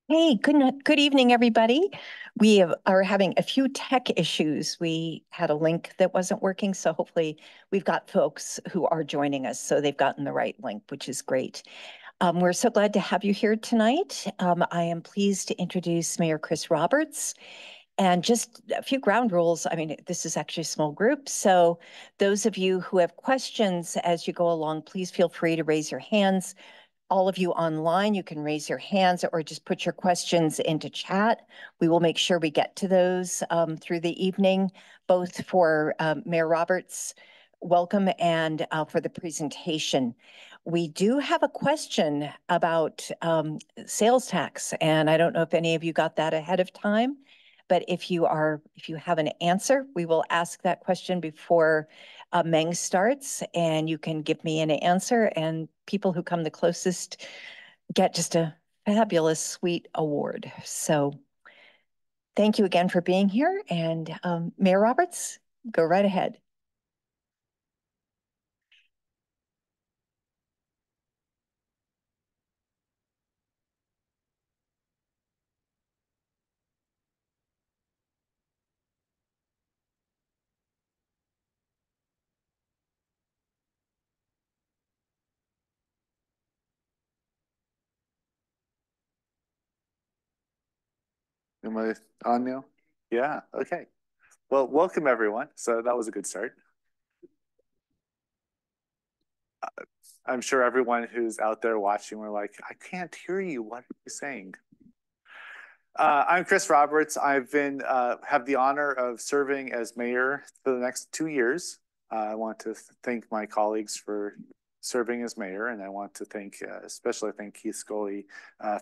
Hey, good evening, everybody. Are having a few tech issues. We had a link that wasn't working, so hopefully we've got folks who are joining us, so they've gotten the right link, which is great. We're so glad to have you here tonight. I am pleased to introduce Mayor Chris Roberts. And just a few ground rules. I mean, this is actually a small group, so those of you who have questions as you go along, please feel free to raise your hands. All of you online, you can raise your hands or just put your questions into chat. We will make sure we get to those through the evening, both for Mayor Roberts' welcome and for the presentation. We do have a question about sales tax, and I don't know if any of you got that ahead of time, but if you have an answer, we will ask that question before Meng starts, and you can give me an answer, and people who come the closest get just a fabulous, sweet award. So thank you again for being here, and Mayor Roberts, go right ahead. Am I on now? Yeah, okay. Well, welcome everyone. So that was a good start. I'm sure everyone who's out there watching were like, I can't hear you. What are you saying? I'm Chris Roberts. I've been have the honor of serving as mayor for the next 2 years. I want to thank my colleagues for serving as mayor, and I want to especially thank Keith Scully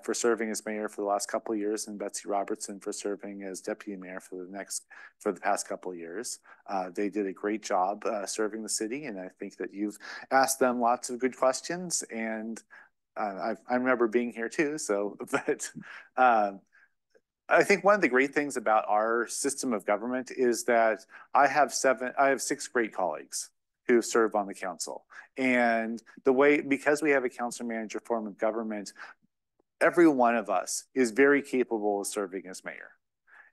for serving as mayor for the last couple of years, and Betsy Robertson for serving as deputy mayor for the past couple of years. They did a great job serving the city, and I think that you've asked them lots of good questions, and I remember being here too. So, but. I think one of the great things about our system of government is that I have 6 great colleagues who serve on the council. And because we have a council manager form of government, every one of us is very capable of serving as mayor.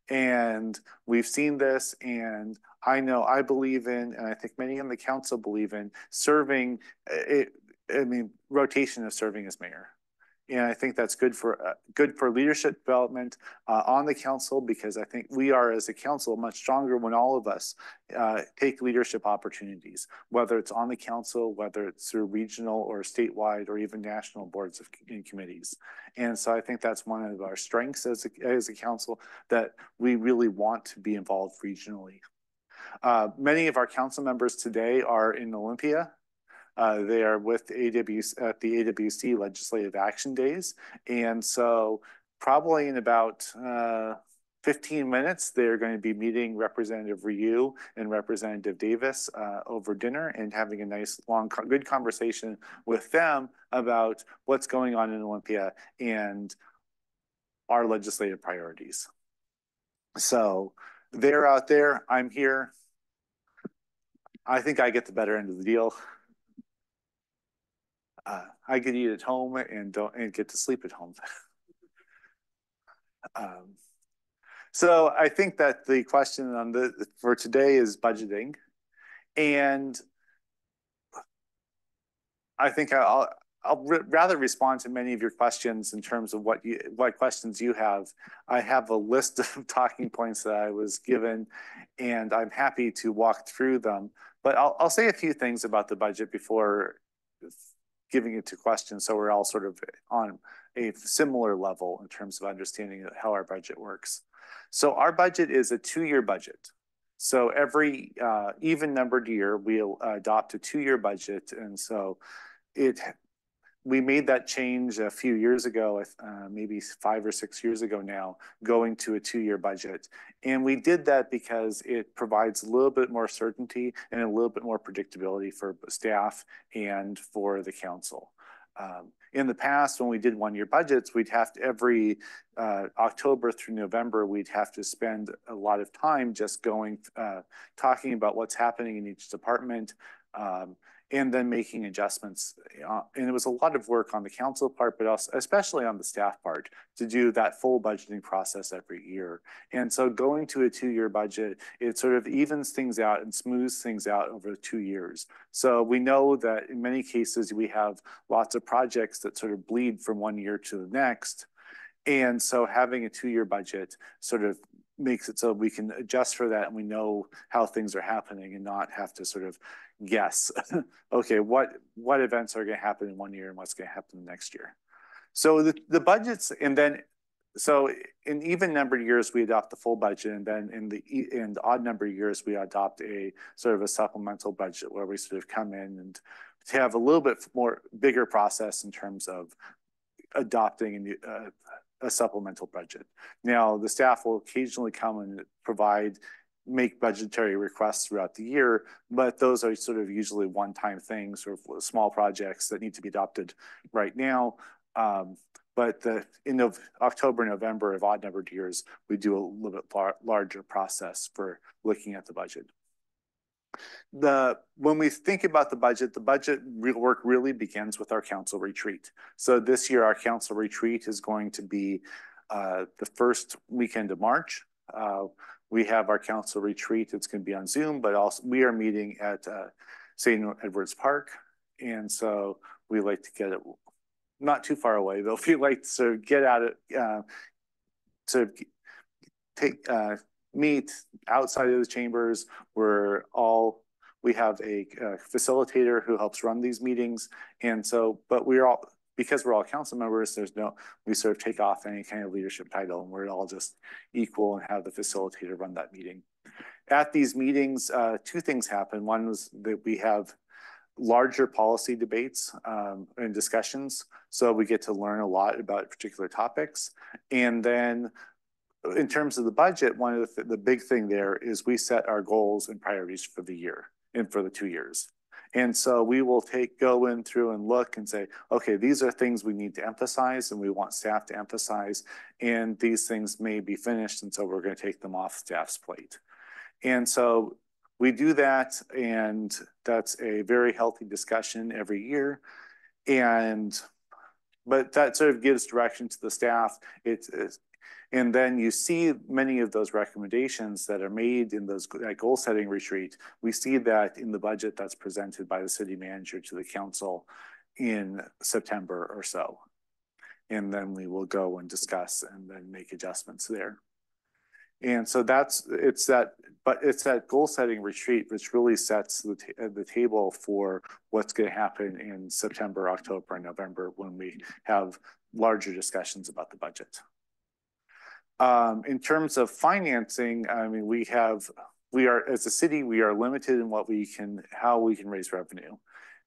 And we've seen this, and I believe in, and I think many in the council believe in rotation of serving as mayor. And I think that's good for leadership development on the council, because I think we are, as a council, much stronger when all of us take leadership opportunities, whether it's on the council, whether it's through regional or statewide or even national boards and committees. And so I think that's one of our strengths as a council, that we really want to be involved regionally. Many of our council members today are in Olympia. They are with the AWC Legislative Action Days. And so probably in about 15 minutes, they're going to be meeting Representative Ryu and Representative Davis over dinner and having a nice, long, good conversation with them about what's going on in Olympia and our legislative priorities. So they're out there, I'm here. I think I get the better end of the deal. I could eat at home and get to sleep at home. So I think that the question for today is budgeting, and I think I'll rather respond to many of your questions in terms of what questions you have. I have a list of talking points that I was given, and I'm happy to walk through them. But I'll say a few things about the budget before giving it to questions, so we're all sort of on a similar level in terms of understanding how our budget works. So our budget is a 2-year budget. So every even numbered year, we'll adopt a 2-year budget. And so we made that change a few years ago, maybe 5 or 6 years ago now, going to a 2-year budget. And we did that because it provides a little bit more certainty and a little bit more predictability for staff and for the council. In the past, when we did 1-year budgets, we'd have to, every October through November, we'd have to spend a lot of time just talking about what's happening in each department, and then making adjustments. And it was a lot of work on the council part, but also especially on the staff part to do that full budgeting process every year. And so going to a 2-year budget, it sort of evens things out and smooths things out over 2 years. So we know that in many cases, we have lots of projects that sort of bleed from one year to the next. And so having a 2-year budget sort of makes it so we can adjust for that and we know how things are happening and not have to sort of guess, okay, what events are going to happen in one year and what's going to happen next year. So the budgets, and then so in even numbered years we adopt the full budget, and then in the odd number years we adopt a sort of a supplemental budget where we sort of come in and have a little bit more bigger process in terms of adopting a supplemental budget. Now, the staff will occasionally come and make budgetary requests throughout the year, but those are sort of usually one-time things or small projects that need to be adopted right now. But in October, November of odd-numbered years, we do a little bit larger process for looking at the budget. When we think about the budget work really begins with our council retreat. So this year, our council retreat is going to be the first weekend of March. We have our council retreat. It's going to be on Zoom, but also we are meeting at St. Edward's Park. And so we like to get it not too far away, but we like to sort of get out of sort of take meet outside of the chambers. We have a facilitator who helps run these meetings. And so, but because we're all council members, we sort of take off any kind of leadership title and we're all just equal and have the facilitator run that meeting. At these meetings, 2 things happen. One was that we have larger policy debates and discussions. So we get to learn a lot about particular topics. And then in terms of the budget, one of the big thing there is we set our goals and priorities for the year and for the 2 years. And so we will go in through and look and say, okay, these are things we need to emphasize and we want staff to emphasize, and these things may be finished, and so we're going to take them off staff's plate. And so we do that, and that's a very healthy discussion every year. But that sort of gives direction to the staff. And then you see many of those recommendations that are made in that goal setting retreat. We see that in the budget that's presented by the city manager to the council in September or so. And then we will go and discuss and then make adjustments there. And so it's that goal setting retreat which really sets the table for what's going to happen in September, October, and November when we have larger discussions about the budget. In terms of financing, I mean, as a city, we are limited in how we can raise revenue.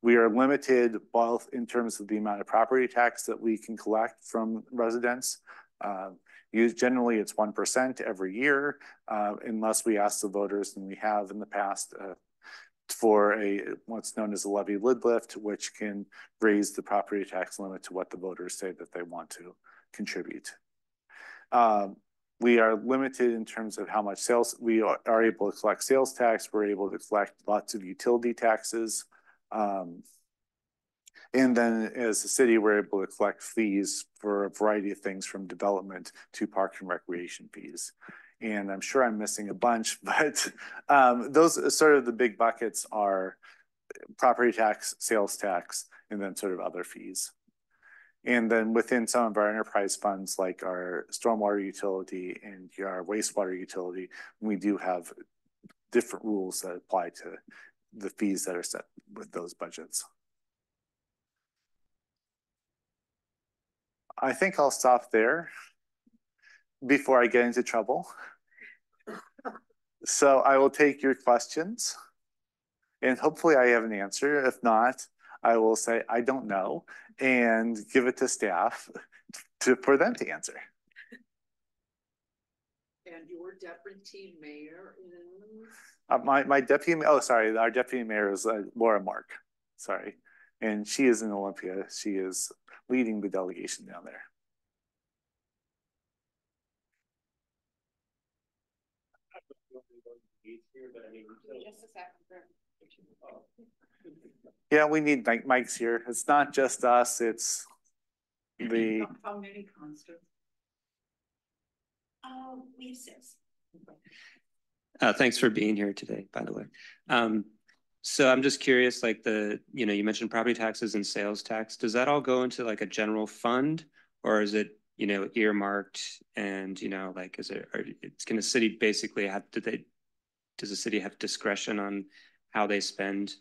We are limited both in terms of the amount of property tax that we can collect from residents. Generally, it's 1% every year, unless we ask the voters, and we have in the past, for what's known as a levy lid lift, which can raise the property tax limit to what the voters say that they want to contribute. We are limited in terms of how much sales we are able to collect. Sales tax, we're able to collect lots of utility taxes. And then as a city, we're able to collect fees for a variety of things, from development to park and recreation fees. And I'm sure I'm missing a bunch, but those sort of the big buckets are property tax, sales tax, and then sort of other fees. And then within some of our enterprise funds, like our stormwater utility and our wastewater utility, we do have different rules that apply to the fees that are set with those budgets. I think I'll stop there before I get into trouble. So I will take your questions and hopefully I have an answer. If not, I will say, I don't know, and give it to staff for them to answer. And your deputy mayor is? My deputy, oh, sorry, our deputy mayor is Laura Mark, sorry. And she is in Olympia. She is leading the delegation down there. Just a second. Yeah, we need mics here. It's not just us, it's the. How many constants? We have 6. Thanks for being here today, by the way. So I'm just curious, like you mentioned property taxes and sales tax. Does that all go into like a general fund, or is it, earmarked? And like, can the city basically does the city have discretion on how they spend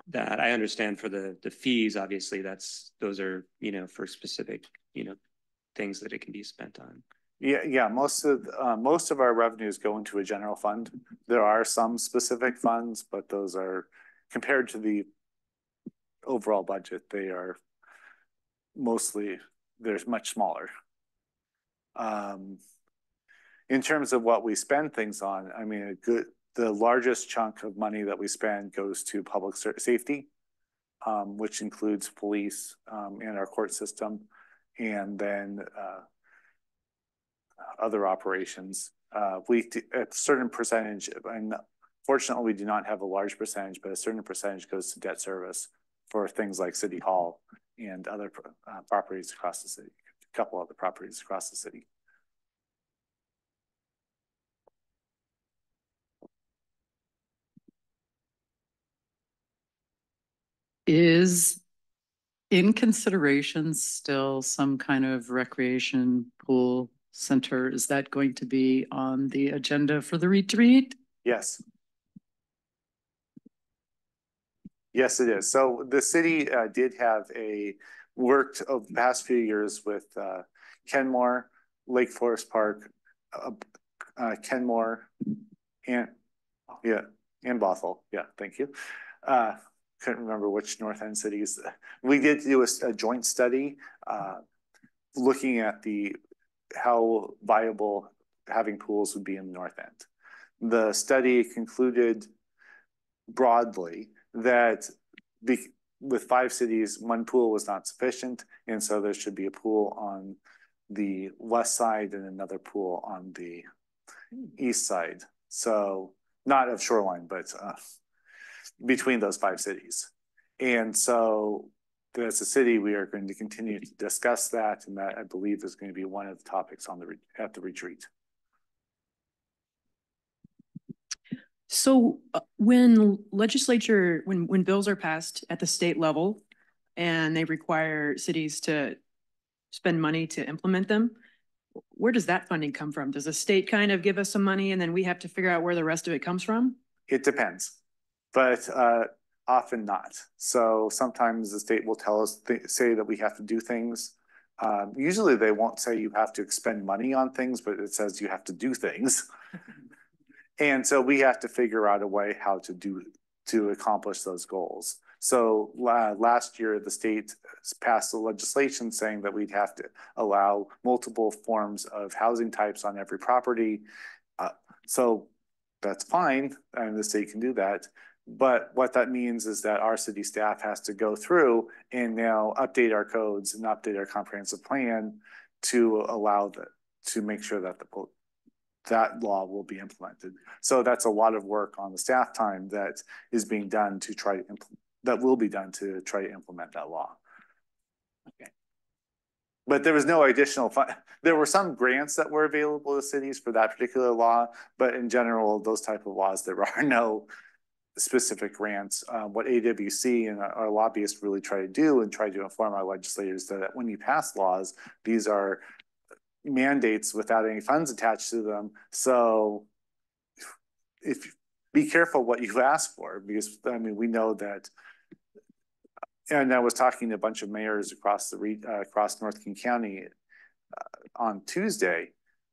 that? I understand for the fees, obviously, those are for specific things that it can be spent on. Yeah. Most of our revenues go into a general fund. There are some specific funds, but those are, compared to the overall budget, they're much smaller. In terms of what we spend things on, I mean, the largest chunk of money that we spend goes to public safety, which includes police and our court system, and then other operations. A certain percentage, and fortunately we do not have a large percentage, but a certain percentage goes to debt service for things like City Hall and other properties across the city, a couple other properties across the city. Is in consideration still some kind of recreation pool center? Is that going to be on the agenda for the retreat? Yes. Yes, it is. So the city did have worked over the past few years with Kenmore, Lake Forest Park, Kenmore, and Bothell. Yeah, thank you. Couldn't remember which North End cities. We did do a joint study looking at how viable having pools would be in the North End. The study concluded broadly that with 5 cities, 1 pool was not sufficient, and so there should be a pool on the west side and another pool on the east side. So not of Shoreline, but between those 5 cities. And so as a city, we are going to continue to discuss that, and that I believe is going to be one of the topics at the retreat. So when bills are passed at the state level and they require cities to spend money to implement them, where does that funding come from? Does the state kind of give us some money and then we have to figure out where the rest of it comes from? It depends, but often not. So sometimes the state will tell us, say that we have to do things. Usually they won't say you have to expend money on things, but it says you have to do things. And so we have to figure out a way how to accomplish those goals. So last year, the state passed the legislation saying that we'd have to allow multiple forms of housing types on every property. So that's fine, and the state can do that. But what that means is that our city staff has to go through and now update our codes and update our comprehensive plan to allow to make sure that that law will be implemented. So that's a lot of work on the staff time that is being done to try to will be done to try to implement that law. Okay. But there was no additional fund. There were some grants that were available to cities for that particular law, but in general, those type of laws, there are no specific grants. What AWC and our lobbyists really try to do and try to inform our legislators that when you pass laws, these are mandates without any funds attached to them. So be careful what you ask for, because I mean, we know that, and I was talking to a bunch of mayors across North King County on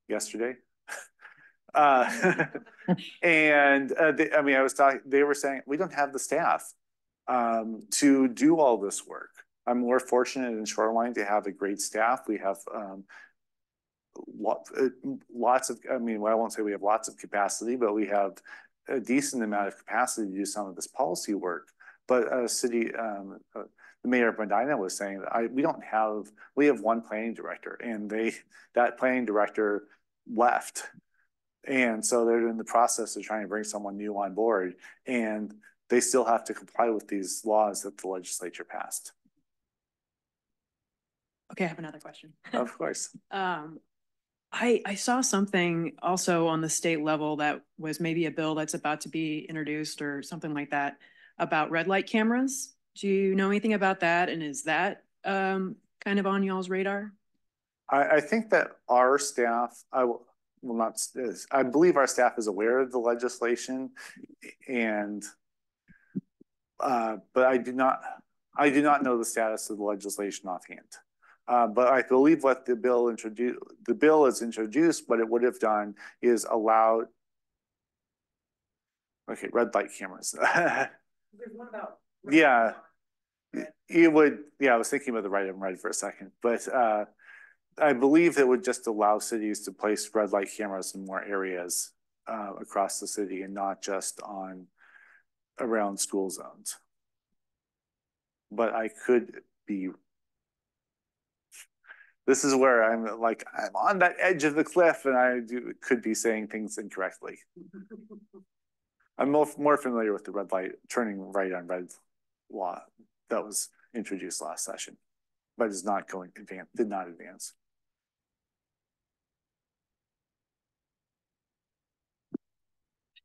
yesterday. And they were saying, we don't have the staff to do all this work. We're fortunate in Shoreline to have a great staff. We have lots of, I won't say we have lots of capacity, but we have a decent amount of capacity to do some of this policy work. But the mayor of Medina was saying that we have one planning director, and that planning director left And so they're in the process of trying to bring someone new on board, and they still have to comply with these laws that the legislature passed. Okay, I have another question. Of course. I saw something also on the state level that was maybe a bill that's about to be introduced or something like that about red light cameras. Do you know anything about that? And is that kind of on y'all's radar? I think that our staff, I believe our staff is aware of the legislation, and but I do not know the status of the legislation offhand. But I believe what the bill is introduced, what it would have done is allowed, okay, red light cameras. There's one about. Yeah, it would, yeah, I was thinking about the red and red for a second, but I believe it would just allow cities to place red light cameras in more areas across the city and not just around school zones. But I could be, this is where I'm on that edge of the cliff, and I could be saying things incorrectly. I'm more familiar with the red light, turning right on red law that was introduced last session, but is not did not advance.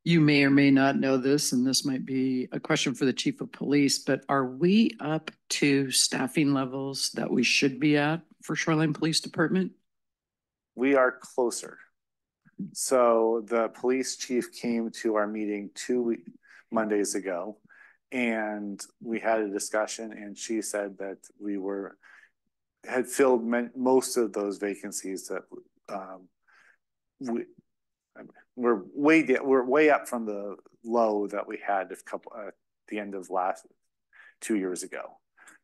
You may or may not know this, and this might be a question for the chief of police, but are we up to staffing levels that we should be at for Shoreline Police Department? We are closer. So the police chief came to our meeting 2 Mondays ago, and we had a discussion, and she said that we had filled most of those vacancies that we're way up from the low that we had at the end of 2 years ago.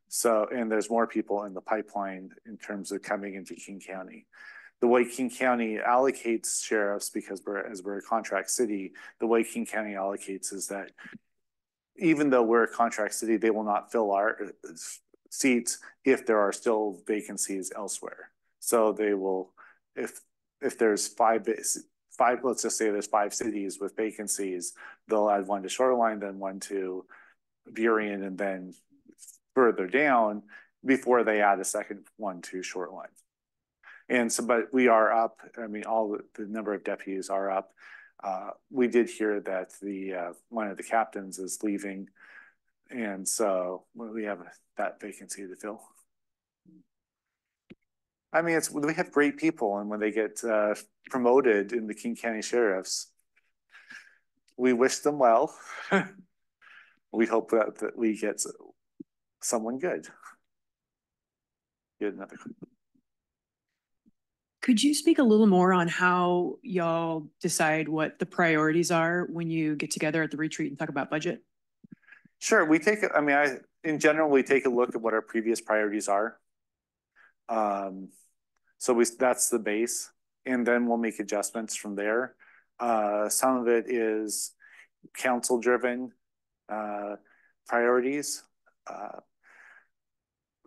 So, and there's more people in the pipeline in terms of coming into King County. The way King County allocates sheriffs, because we're a contract city, the way King County allocates is that even though we're a contract city, they will not fill our seats if there are still vacancies elsewhere. So they will, if there's five, let's just say there's 5 cities with vacancies, they'll add one to Shoreline, then one to Burien, and then further down before they add a second one to Shoreline. And so, but we are up. I mean, all the number of deputies are up. We did hear that one of the captains is leaving, and so we have that vacancy to fill. I mean, we have great people, and when they get promoted in the King County Sheriffs, we wish them well. We hope that we get someone good. Get another. Could you speak a little more on how y'all decide what the priorities are when you get together at the retreat and talk about budget? Sure, in general, we take a look at what our previous priorities are. So that's the base, and then we'll make adjustments from there. Some of it is council-driven priorities.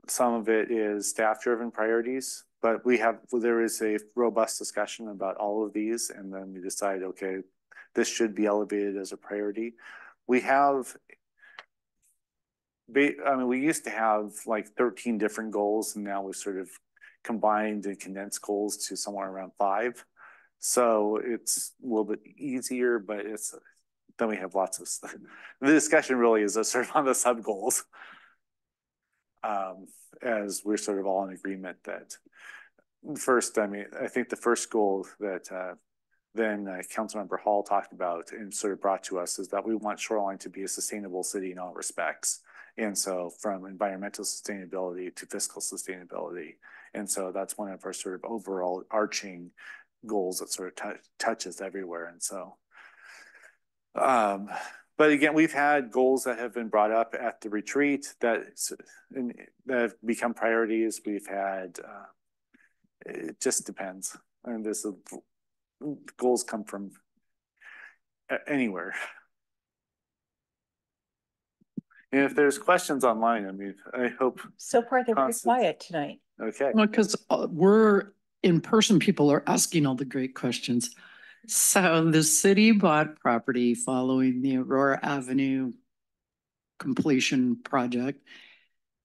Some of it is staff-driven priorities, but there is a robust discussion about all of these, and then we decide, okay, this should be elevated as a priority. We used to have like 13 different goals, and now we've sort of combined and condensed goals to somewhere around 5. So it's a little bit easier, but then we have lots of stuff. The discussion really is sort of on the sub goals. As we're sort of all in agreement that first, I think the first goal that then Councilmember Hall talked about and sort of brought to us is that we want Shoreline to be a sustainable city in all respects. And so from environmental sustainability to fiscal sustainability. And so that's one of our sort of overall arching goals that sort of touches everywhere. And so, but again, we've had goals that have been brought up at the retreat that have become priorities. We've had, it just depends. And goals come from anywhere. And if there's questions online, I hope. So far, they're very quiet tonight. Okay. Well, because we're in person, people are asking all the great questions. So the city bought property following the Aurora Avenue completion project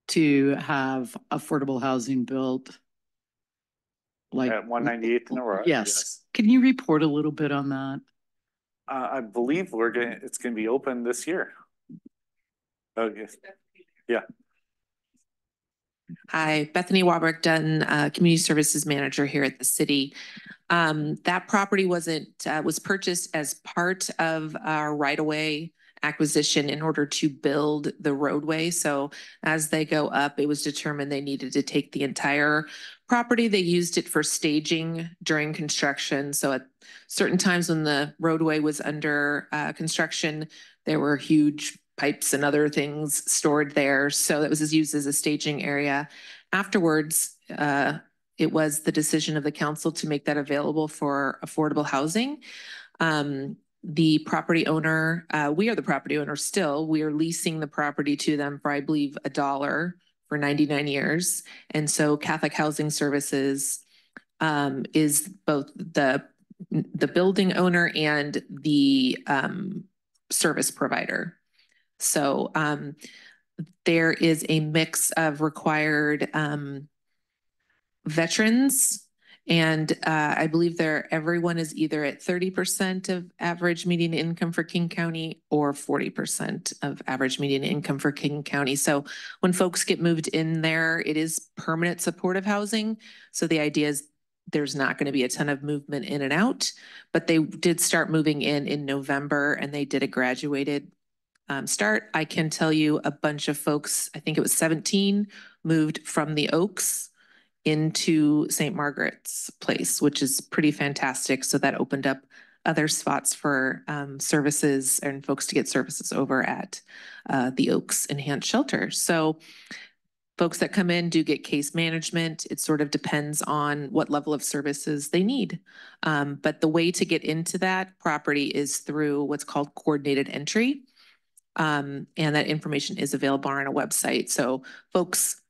to have affordable housing built. Like At 198th and Aurora. Yes. Can you report a little bit on that? I believe it's gonna be open this year. Okay. Yeah. Hi, Bethany Wabrick Dunn, Community Services Manager here at the city. That property was purchased as part of our right-of-way acquisition in order to build the roadway. So as they go up, it was determined they needed to take the entire property. They used it for staging during construction. So at certain times when the roadway was under construction, there were huge pipes and other things stored there. So that was used as a staging area. Afterwards, it was the decision of the council to make that available for affordable housing. The property owner, we are the property owner still. We are leasing the property to them for, I believe, $1 for 99 years. And so Catholic Housing Services is both the building owner and the service provider. So there is a mix of required veterans, and I believe everyone is either at 30% of average median income for King County or 40% of average median income for King County. So when folks get moved in there, it is permanent supportive housing. So the idea is there's not going to be a ton of movement in and out, but they did start moving in November, and they did a graduated start. I can tell you a bunch of folks, I think it was 17, moved from the Oaks into St. Margaret's Place, which is pretty fantastic. So that opened up other spots for services and folks to get services over at the Oaks Enhanced Shelter. So folks that come in do get case management. It sort of depends on what level of services they need. But the way to get into that property is through what's called coordinated entry. And that information is available on our website. So folks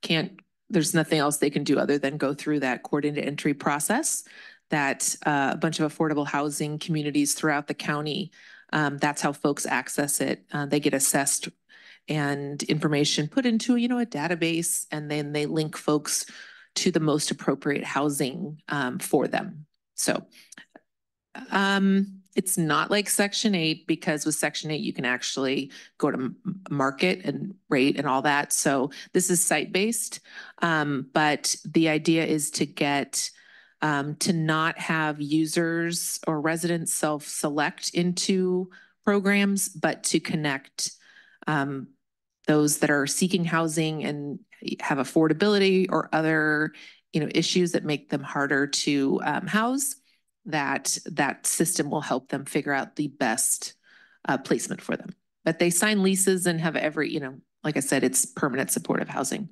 there's nothing else they can do other than go through that coordinated entry process that a bunch of affordable housing communities throughout the county, that's how folks access it. They get assessed and information put into, a database, and then they link folks to the most appropriate housing for them. So it's not like Section 8, because with Section 8, you can actually go to market and rate and all that. So this is site-based, but the idea is to get to not have users or residents self-select into programs, but to connect those that are seeking housing and have affordability or other issues that make them harder to house. That system will help them figure out the best placement for them. But they sign leases and have every, like I said, it's permanent supportive housing.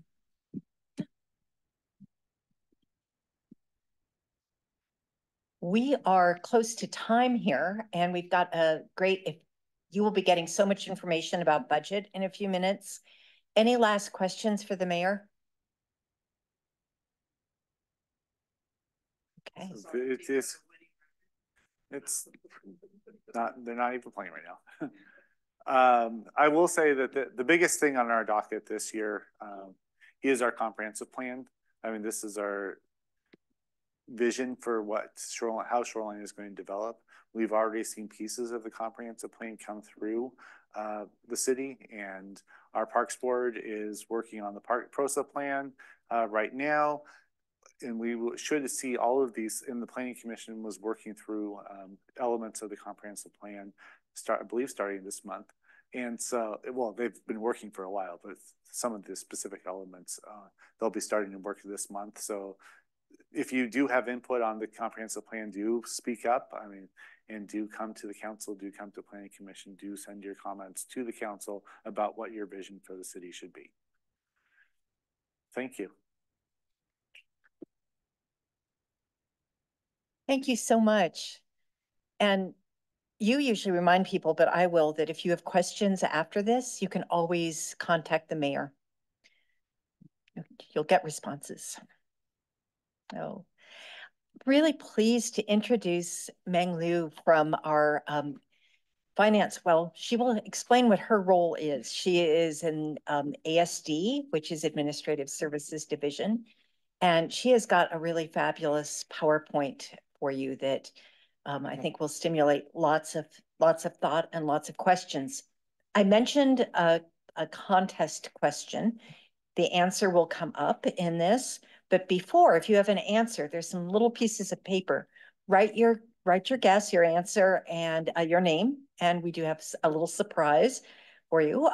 We are close to time here, and we've got you will be getting so much information about budget in a few minutes. Any last questions for the mayor? Okay. It's not, they're not even playing right now. I will say that the biggest thing on our docket this year is our comprehensive plan. I mean, this is our vision for how Shoreline is going to develop. We've already seen pieces of the comprehensive plan come through the city, and our Parks Board is working on the Park PROSA plan right now. And we should see all of these, and the Planning Commission was working through elements of the comprehensive plan, I believe starting this month. And so, well, they've been working for a while, but some of the specific elements, they'll be starting to work this month. So if you do have input on the comprehensive plan, do speak up. I mean, and do come to the council, do come to the Planning Commission, do send your comments to the council about what your vision for the city should be. Thank you. Thank you so much. And you usually remind people, but I will, that if you have questions after this, you can always contact the mayor. You'll get responses. So really pleased to introduce Meng Liu from our finance. Well, she will explain what her role is. She is in ASD, which is Administrative Services Division. And she has got a really fabulous PowerPoint for you that I think will stimulate lots of thought and lots of questions. I mentioned a contest question. The answer will come up in this, but before, if you have an answer, there's some little pieces of paper. Write your guess, your answer, and your name. And we do have a little surprise for you.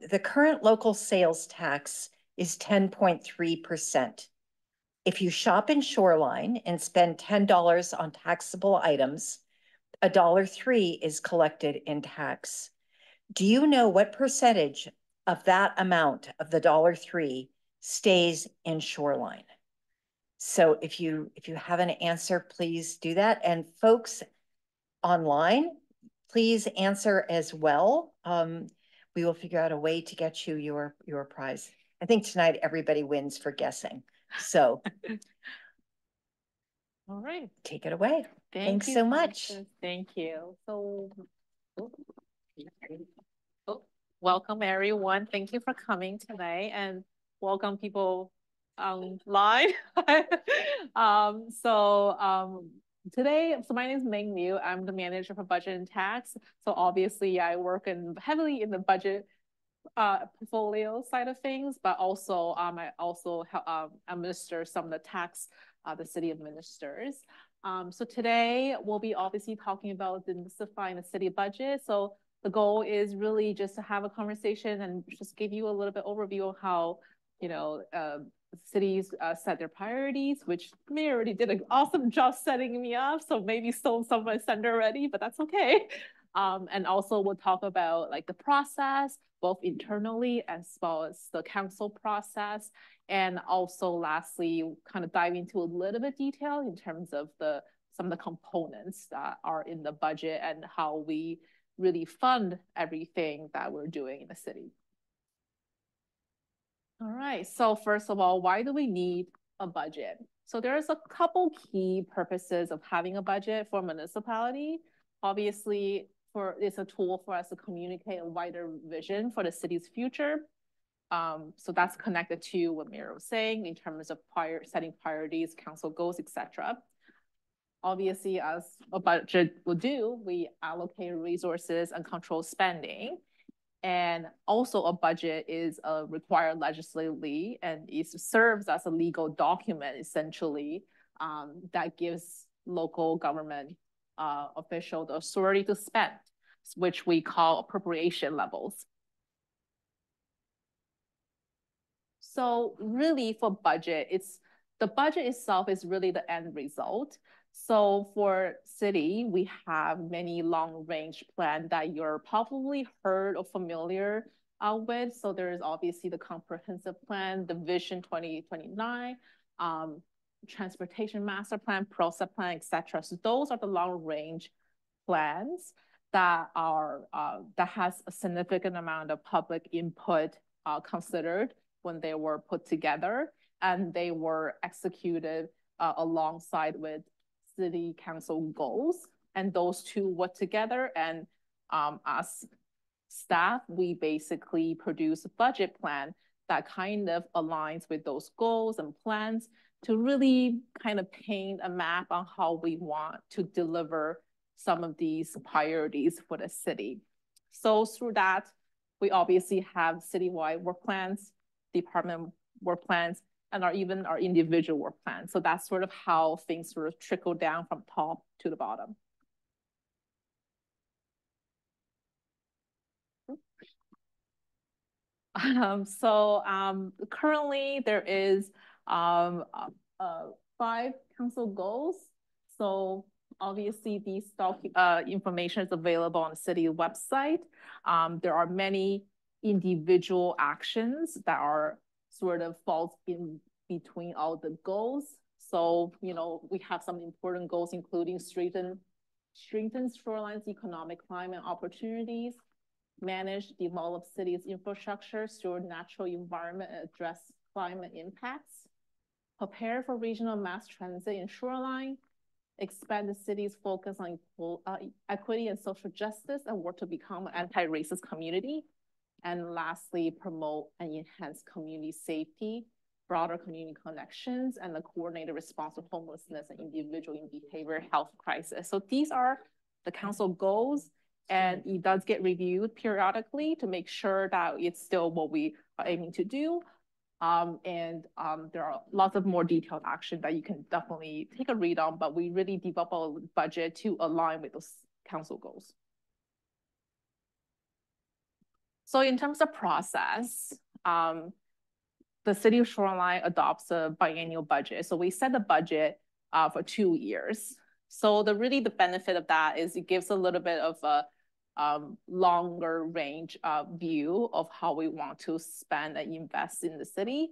The current local sales tax is 10.3%. If you shop in Shoreline and spend $10 on taxable items, $1.03 is collected in tax. Do you know what percentage of that amount of the $1.03 stays in Shoreline? So if you have an answer, please do that. And folks online, please answer as well. We will figure out a way to get you your prize. I think tonight everybody wins for guessing. So all right, take it away. Thanks you so much. Thank you. So welcome everyone. Thank you for coming today, and welcome people live. Today, so my name is Meng Liu. I'm the manager for budget and tax. So obviously I work heavily in the budget portfolio side of things, but also I also administer some of the tax the city administers. So today we'll be obviously talking about demystifying the city budget. So the goal is really just to have a conversation and just give you a little bit overview of how, cities set their priorities, which Mayor already did an awesome job setting me up. So maybe stole some of my thunder already, but that's okay. And also we'll talk about like the process, both internally as well as the council process. And also lastly, kind of dive into a little bit detail in terms of some of the components that are in the budget and how we really fund everything that we're doing in the city. All right, so first of all, why do we need a budget? So there's a couple key purposes of having a budget for a municipality. Obviously, it's a tool for us to communicate a wider vision for the city's future. So that's connected to what Mayor was saying in terms of setting priorities, council goals, etc. Obviously, as a budget will do, we allocate resources and control spending. And also a budget is required legislatively, and it serves as a legal document essentially that gives local government official the authority to spend, which we call appropriation levels. So really for budget, the budget itself is really the end result. So for city, we have many long-range plans that you're probably heard or familiar with. So there is obviously the comprehensive plan, the Vision 2029, Transportation Master Plan, PROSA Plan, etc. So those are the long-range plans that has a significant amount of public input considered when they were put together, and they were executed alongside with city council goals, and those two work together. And as staff, we basically produce a budget plan that kind of aligns with those goals and plans to really kind of paint a map on how we want to deliver some of these priorities for the city. So through that, we obviously have citywide work plans, department work plans, and even our individual work plans. So that's sort of how things sort of trickle down from top to the bottom. Currently there is 5 council goals. So obviously these information is available on the city website. There are many individual actions that are sort of falls in between all the goals. So, we have some important goals, including strengthen Shoreline's economic climate opportunities, manage, develop city's infrastructure, steward natural environment, and address climate impacts, prepare for regional mass transit in Shoreline, expand the city's focus on equity and social justice, and work to become an anti-racist community. And lastly, promote and enhance community safety, broader community connections, and the coordinated response to homelessness and individual and behavioral health crisis. So these are the council goals, and it does get reviewed periodically to make sure that it's still what we are aiming to do. There are lots of more detailed action that you can definitely take a read on, but we really develop our budget to align with those council goals. So in terms of process, the city of Shoreline adopts a biennial budget. So we set the budget for 2 years. So the benefit of that is it gives a little bit of a longer range view of how we want to spend and invest in the city.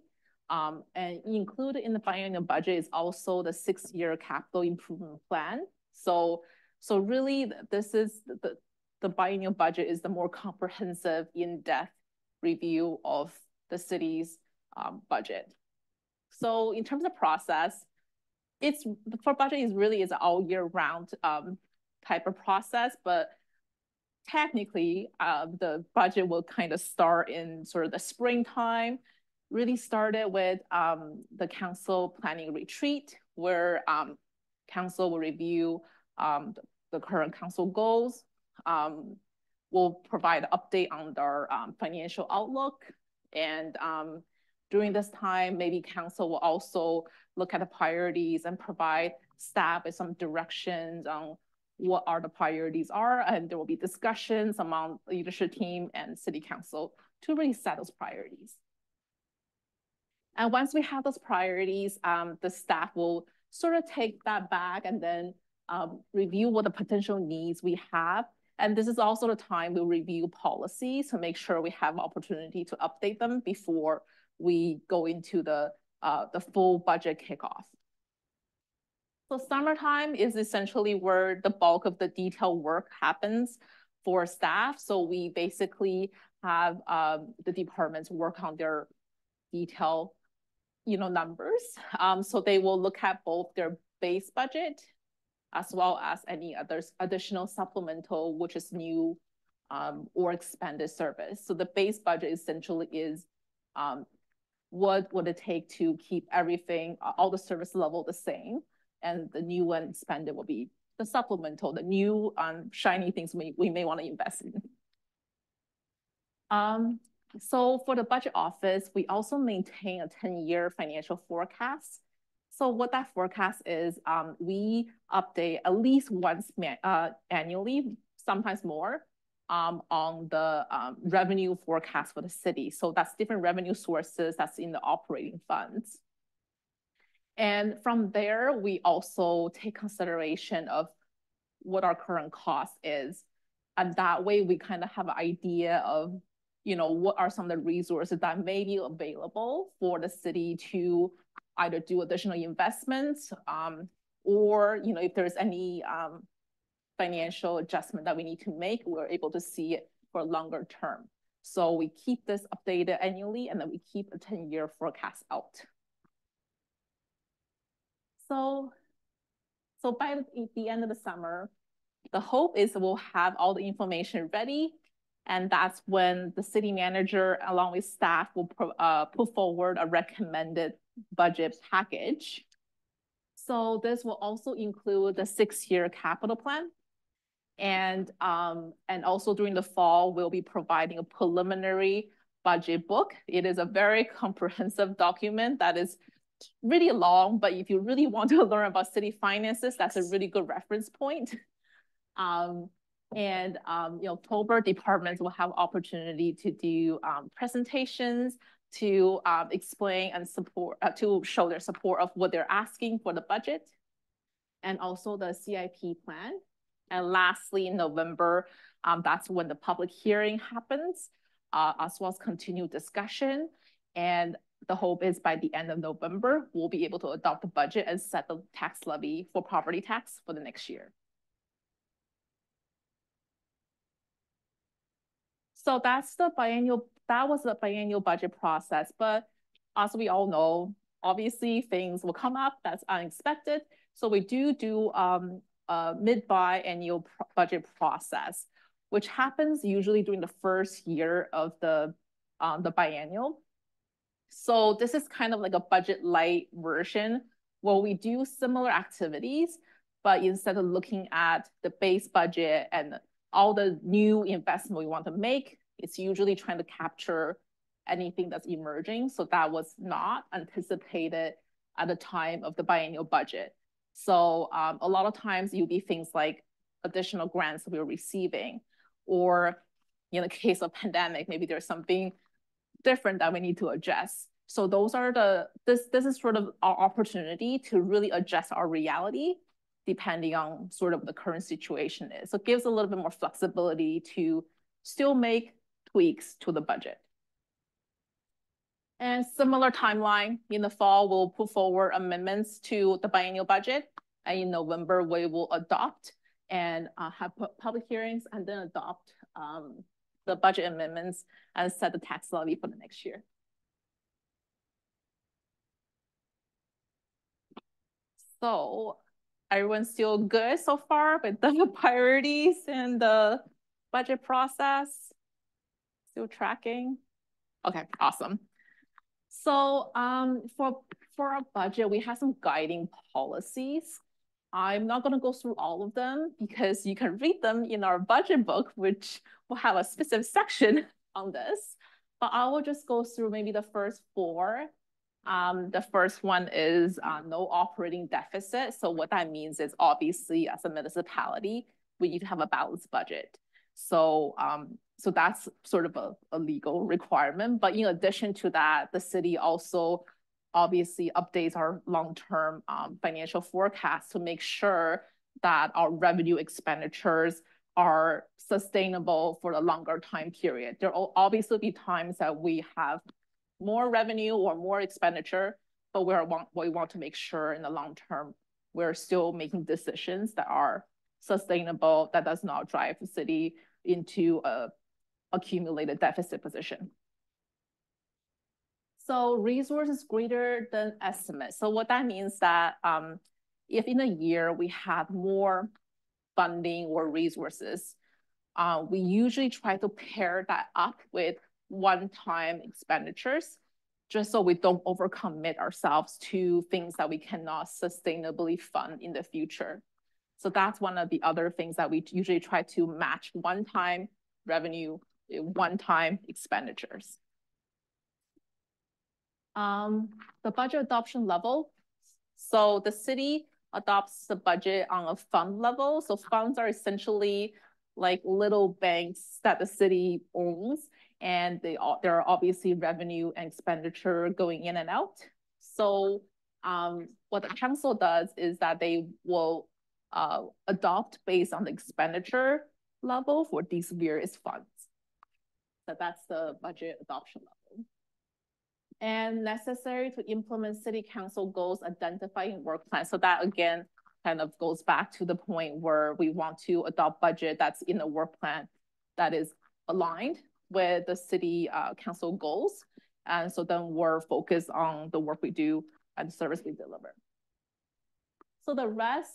And included in the biennial budget is also the 6-year capital improvement plan. So really this is the biennial budget is the more comprehensive, in-depth review of the city's budget. So in terms of process, for budget is really an all year round type of process, but technically the budget will kind of start in sort of the springtime. Really started with the council planning retreat, where council will review the current council goals. We'll provide an update on their financial outlook, and during this time, maybe council will also look at the priorities and provide staff with some directions on what are the priorities are, and there will be discussions among the leadership team and city council to really set those priorities. And once we have those priorities, the staff will sort of take that back and then review what the potential needs we have. And this is also the time we'll review policies to make sure we have opportunity to update them before we go into the full budget kickoff. So summertime is essentially where the bulk of the detailed work happens for staff. So we basically have the departments work on their detailed, numbers. So they will look at both their base budget as well as any other additional supplemental, which is new or expanded service. So the base budget essentially is what would it take to keep everything, all the service level the same, and the new and expanded will be the supplemental, the new shiny things we may want to invest in. So for the budget office, we also maintain a 10-year financial forecast. So what that forecast is, we update at least once annually, sometimes more, on the revenue forecast for the city. So that's different revenue sources that's in the operating funds. And from there, we also take consideration of what our current cost is. And that way we kind of have an idea of, what are some of the resources that may be available for the city to either do additional investments or, if there's any financial adjustment that we need to make, we're able to see it for longer term. So we keep this updated annually, and then we keep a 10-year forecast out. So by the end of the summer, the hope is we'll have all the information ready, and that's when the city manager, along with staff, will put forward a recommended budget package. So this will also include the 6-year capital plan. And also during the fall, we'll be providing a preliminary budget book. It is a very comprehensive document that is really long, but if you really want to learn about city finances, that's a really good reference point. In October, departments will have opportunity to do presentations to explain and support, to show their support of what they're asking for the budget, and also the CIP plan. And lastly, in November, that's when the public hearing happens, as well as continued discussion. And the hope is by the end of November, we'll be able to adopt the budget and set the tax levy for property tax for the next year. So that was the biennial budget process. But as we all know, obviously things will come up that's unexpected. So we do a mid-biennial budget process, which happens usually during the first year of the biennial. So this is kind of like a budget light version where we do similar activities, but instead of looking at the base budget and all the new investment we want to make, it's usually trying to capture anything that's emerging. So that was not anticipated at the time of the biennial budget. So a lot of times you'll be things like additional grants that we're receiving, or in the case of pandemic, maybe there's something different that we need to adjust. So those are this is sort of our opportunity to really adjust our reality depending on sort of the current situation is. So it gives a little bit more flexibility to still make tweaks to the budget. And similar timeline, in the fall, we'll put forward amendments to the biennial budget. And in November, we will adopt and have public hearings and then adopt the budget amendments and set the tax levy for the next year. So everyone's still good so far with the priorities and the budget process? Still tracking? Okay, awesome. So for our budget, we have some guiding policies. I'm not going to go through all of them because you can read them in our budget book, which will have a specific section on this. But I will just go through maybe the first four. The first one is no operating deficit. So what that means is obviously as a municipality, we need to have a balanced budget. So so that's sort of a legal requirement. But in addition to that, the city also obviously updates our long-term financial forecast to make sure that our revenue expenditures are sustainable for a longer time period. There will obviously be times that we have more revenue or more expenditure, but we want to make sure in the long term, we're still making decisions that are sustainable, that does not drive the city into a accumulated deficit position. So resources greater than estimate. So what that means that if in a year we have more funding or resources, we usually try to pair that up with one-time expenditures, just so we don't overcommit ourselves to things that we cannot sustainably fund in the future. So that's one of the other things that we usually try to match one-time revenue, one-time expenditures. The budget adoption level. So the city adopts the budget on a fund level. So funds are essentially like little banks that the city owns, and there are obviously revenue and expenditure going in and out. So what the council does is that they will adopt based on the expenditure level for these various funds. So that's the budget adoption level. And necessary to implement city council goals, identifying work plans. So that again kind of goes back to the point where we want to adopt budget that's in the work plan that is aligned with the city council goals. And so then we're focused on the work we do and the service we deliver. So the rest,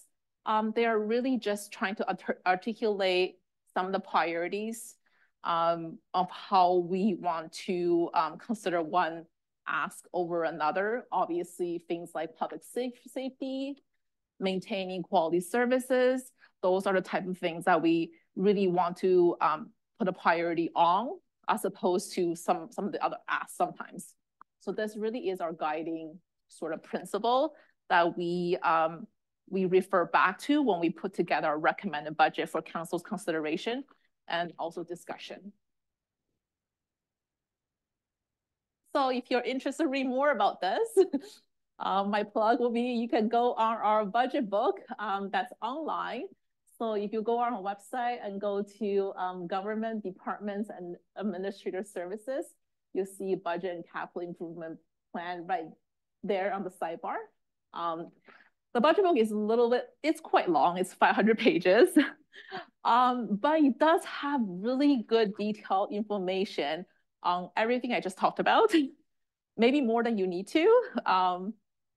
they are really just trying to articulate some of the priorities of how we want to consider one ask over another. Obviously, things like public safety, maintaining quality services, those are the type of things that we really want to put a priority on, as opposed to some of the other asks sometimes. So this really is our guiding sort of principle that we refer back to when we put together our recommended budget for council's consideration and also discussion. So if you're interested to read more about this, my plug will be, you can go on our budget book that's online. So if you go on our website and go to government departments and administrator services, you'll see budget and capital improvement plan right there on the sidebar. The budget book is a little bit, it's quite long, it's 500 pages, but it does have really good detailed information on everything I just talked about, maybe more than you need to.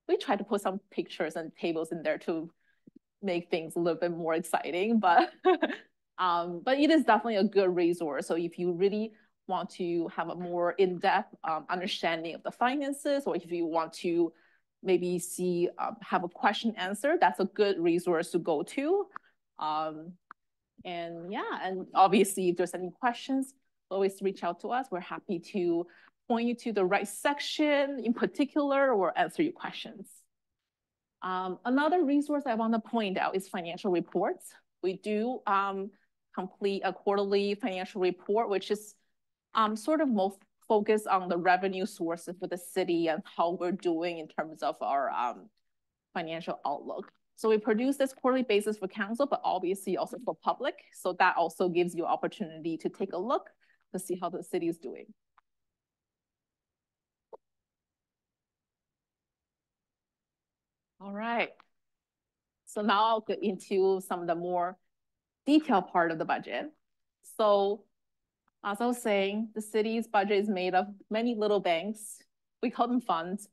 we try to put some pictures and tables in there to make things a little bit more exciting, but it is definitely a good resource. So if you really want to have a more in-depth understanding of the finances, or if you want to maybe see, have a question answered, that's a good resource to go to. And yeah, and obviously if there's any questions, always reach out to us. We're happy to point you to the right section in particular or answer your questions. Another resource I want to point out is financial reports. We do complete a quarterly financial report, which is sort of most focused on the revenue sources for the city and how we're doing in terms of our financial outlook. So we produce this quarterly basis for council, but obviously also for public. So that also gives you opportunity to take a look to see how the city is doing. All right. So now I'll get into some of the more detailed part of the budget. So as I was saying, the city's budget is made of many little banks. We call them funds,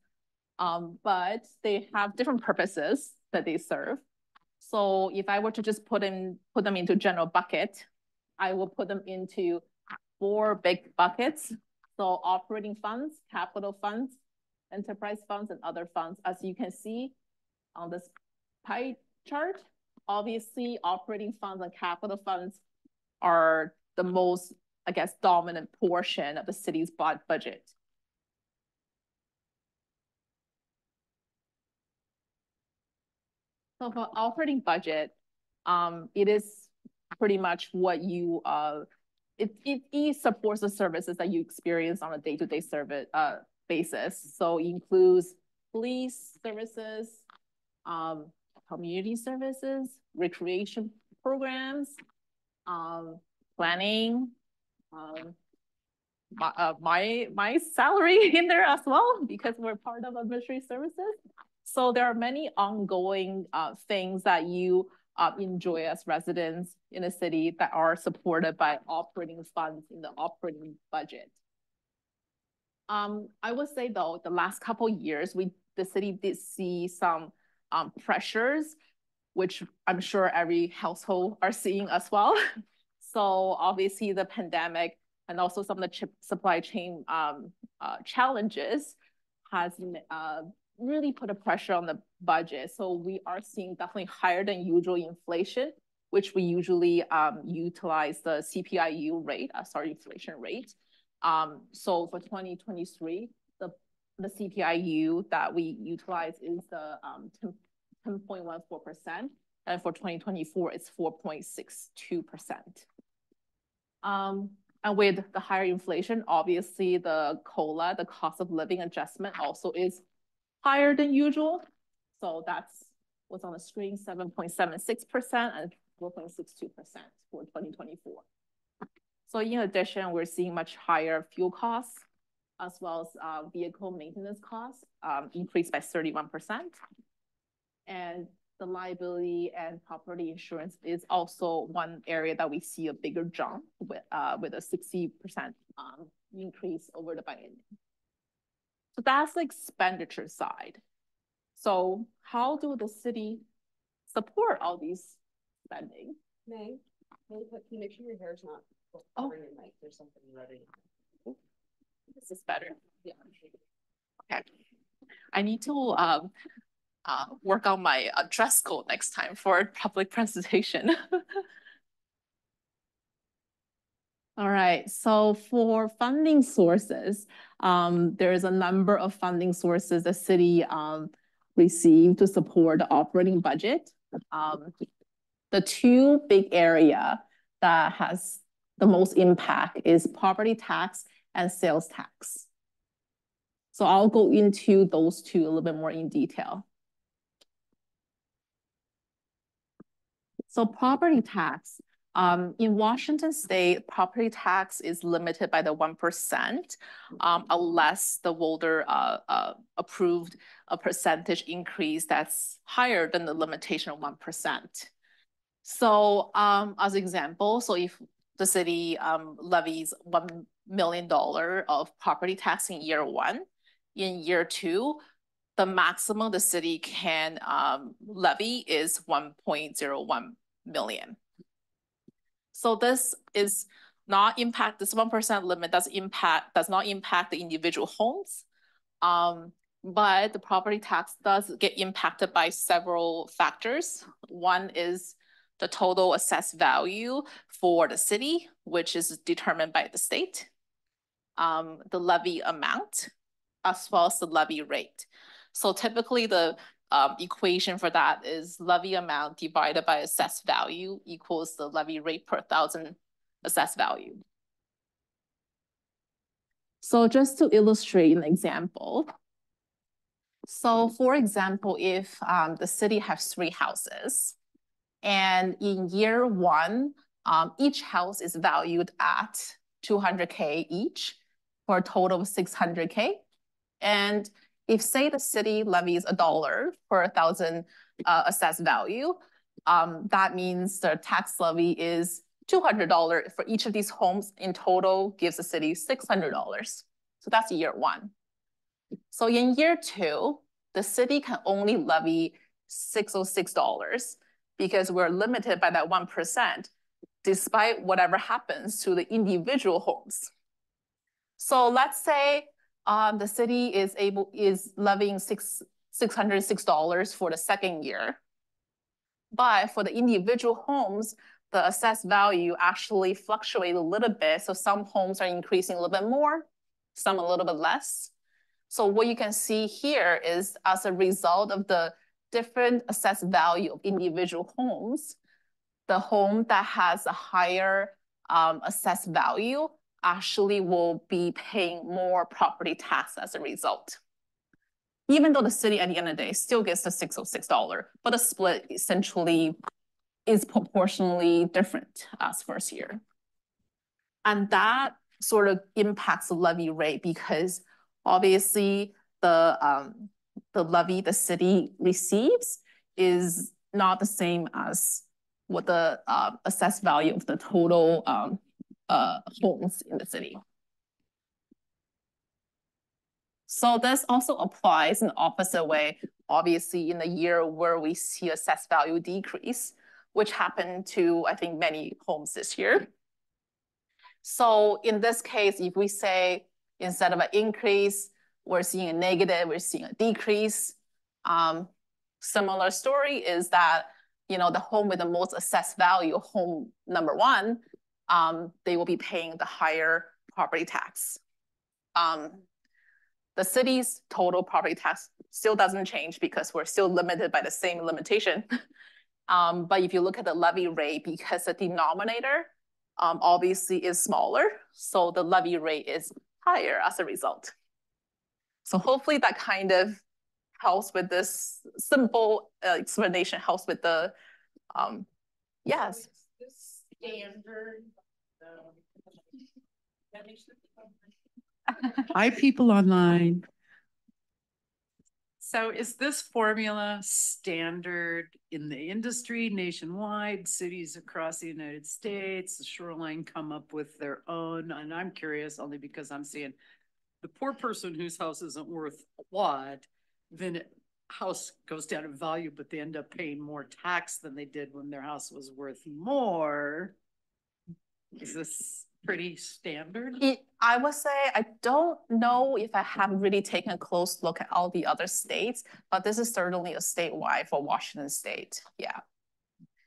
but they have different purposes that they serve. So if I were to just put them into general bucket, I will put them into 4 big buckets. So operating funds, capital funds, enterprise funds, and other funds. As you can see on this pie chart, obviously operating funds and capital funds are the most, I guess, dominant portion of the city's budget. So for operating budget, it is pretty much what you, it supports the services that you experience on a day-to-day service basis. So it includes police services, community services, recreation programs, planning, my salary in there as well, because we're part of administrative services. So there are many ongoing things that you enjoy as residents in a city that are supported by operating funds in the operating budget. I would say though, the last couple of years, the city did see some pressures, which I'm sure every household are seeing as well. So obviously the pandemic and also some of the supply chain challenges has really put a pressure on the budget. So we are seeing definitely higher than usual inflation, which we usually utilize the CPIU rate, inflation rate. So for 2023, the CPIU that we utilize is the 10.14%. And for 2024, it's 4.62%. And with the higher inflation, obviously the COLA, the cost of living adjustment, also is higher than usual. So that's what's on the screen, 7.76% and 4.62% for 2024. So in addition, we're seeing much higher fuel costs, as well as vehicle maintenance costs, increased by 31%. And the liability and property insurance is also one area that we see a bigger jump with a 60% increase over the biennium. So that's the expenditure side. So how do the city support all these spending? May, can you make sure your hair's not covering your mic? There's something ready. This is better. Yeah. Okay. I need to work on my dress code next time for public presentation. All right, so for funding sources, there is a number of funding sources the city received to support the operating budget. The 2 big area that has the most impact is property tax and sales tax. So I'll go into those 2 a little bit more in detail. So property tax. In Washington state, property tax is limited by the 1%, unless the voter approved a percentage increase that's higher than the limitation of 1%. So as an example, so if the city levies $1 million of property tax in year 1, in year 2, the maximum the city can levy is 1.01 million. So this is not impact, this 1% limit does not impact the individual homes. But the property tax does get impacted by several factors. One is the total assessed value for the city, which is determined by the state, the levy amount, as well as the levy rate. So typically the equation for that is levy amount divided by assessed value equals the levy rate per thousand assessed value. So just to illustrate an example. So for example, if the city has 3 houses, and in year 1, each house is valued at 200K each for a total of 600K. And if say the city levies $1 per 1,000 assessed value, that means the tax levy is $200 for each of these homes. In total gives the city $600. So that's year 1. So in year 2, the city can only levy $606 because we're limited by that 1%, despite whatever happens to the individual homes. So let's say the city is levying $606 for the second year. But for the individual homes, the assessed value actually fluctuates a little bit. So some homes are increasing a little bit more, some a little bit less. So what you can see here is as a result of the different assessed value of individual homes, the home that has a higher assessed value actually will be paying more property tax as a result. Even though the city at the end of the day still gets the $606, but the split essentially is proportionally different as first year. And that sort of impacts the levy rate because obviously the levy the city receives is not the same as what the assessed value of the total homes in the city. So this also applies in the opposite way, obviously in the year where we see assessed value decrease, which happened to, I think, many homes this year. So in this case, if we say instead of an increase, we're seeing a negative, we're seeing a decrease. Similar story is that, you know, the home with the most assessed value, home number 1, they will be paying the higher property tax. The city's total property tax still doesn't change because we're still limited by the same limitation. But if you look at the levy rate, because the denominator obviously is smaller, so the levy rate is higher as a result. So hopefully that kind of helps with this simple explanation, helps with the, yes. Standard. Hi, people online. So is this formula standard in the industry nationwide, cities across the United States? The Shoreline come up with their own, and I'm curious only because I'm seeing the poor person whose house isn't worth a lot, then house goes down in value, but they end up paying more tax than they did when their house was worth more. Is this pretty standard? I would say I don't know if I have really taken a close look at all the other states, but this is certainly a statewide for Washington State. Yeah.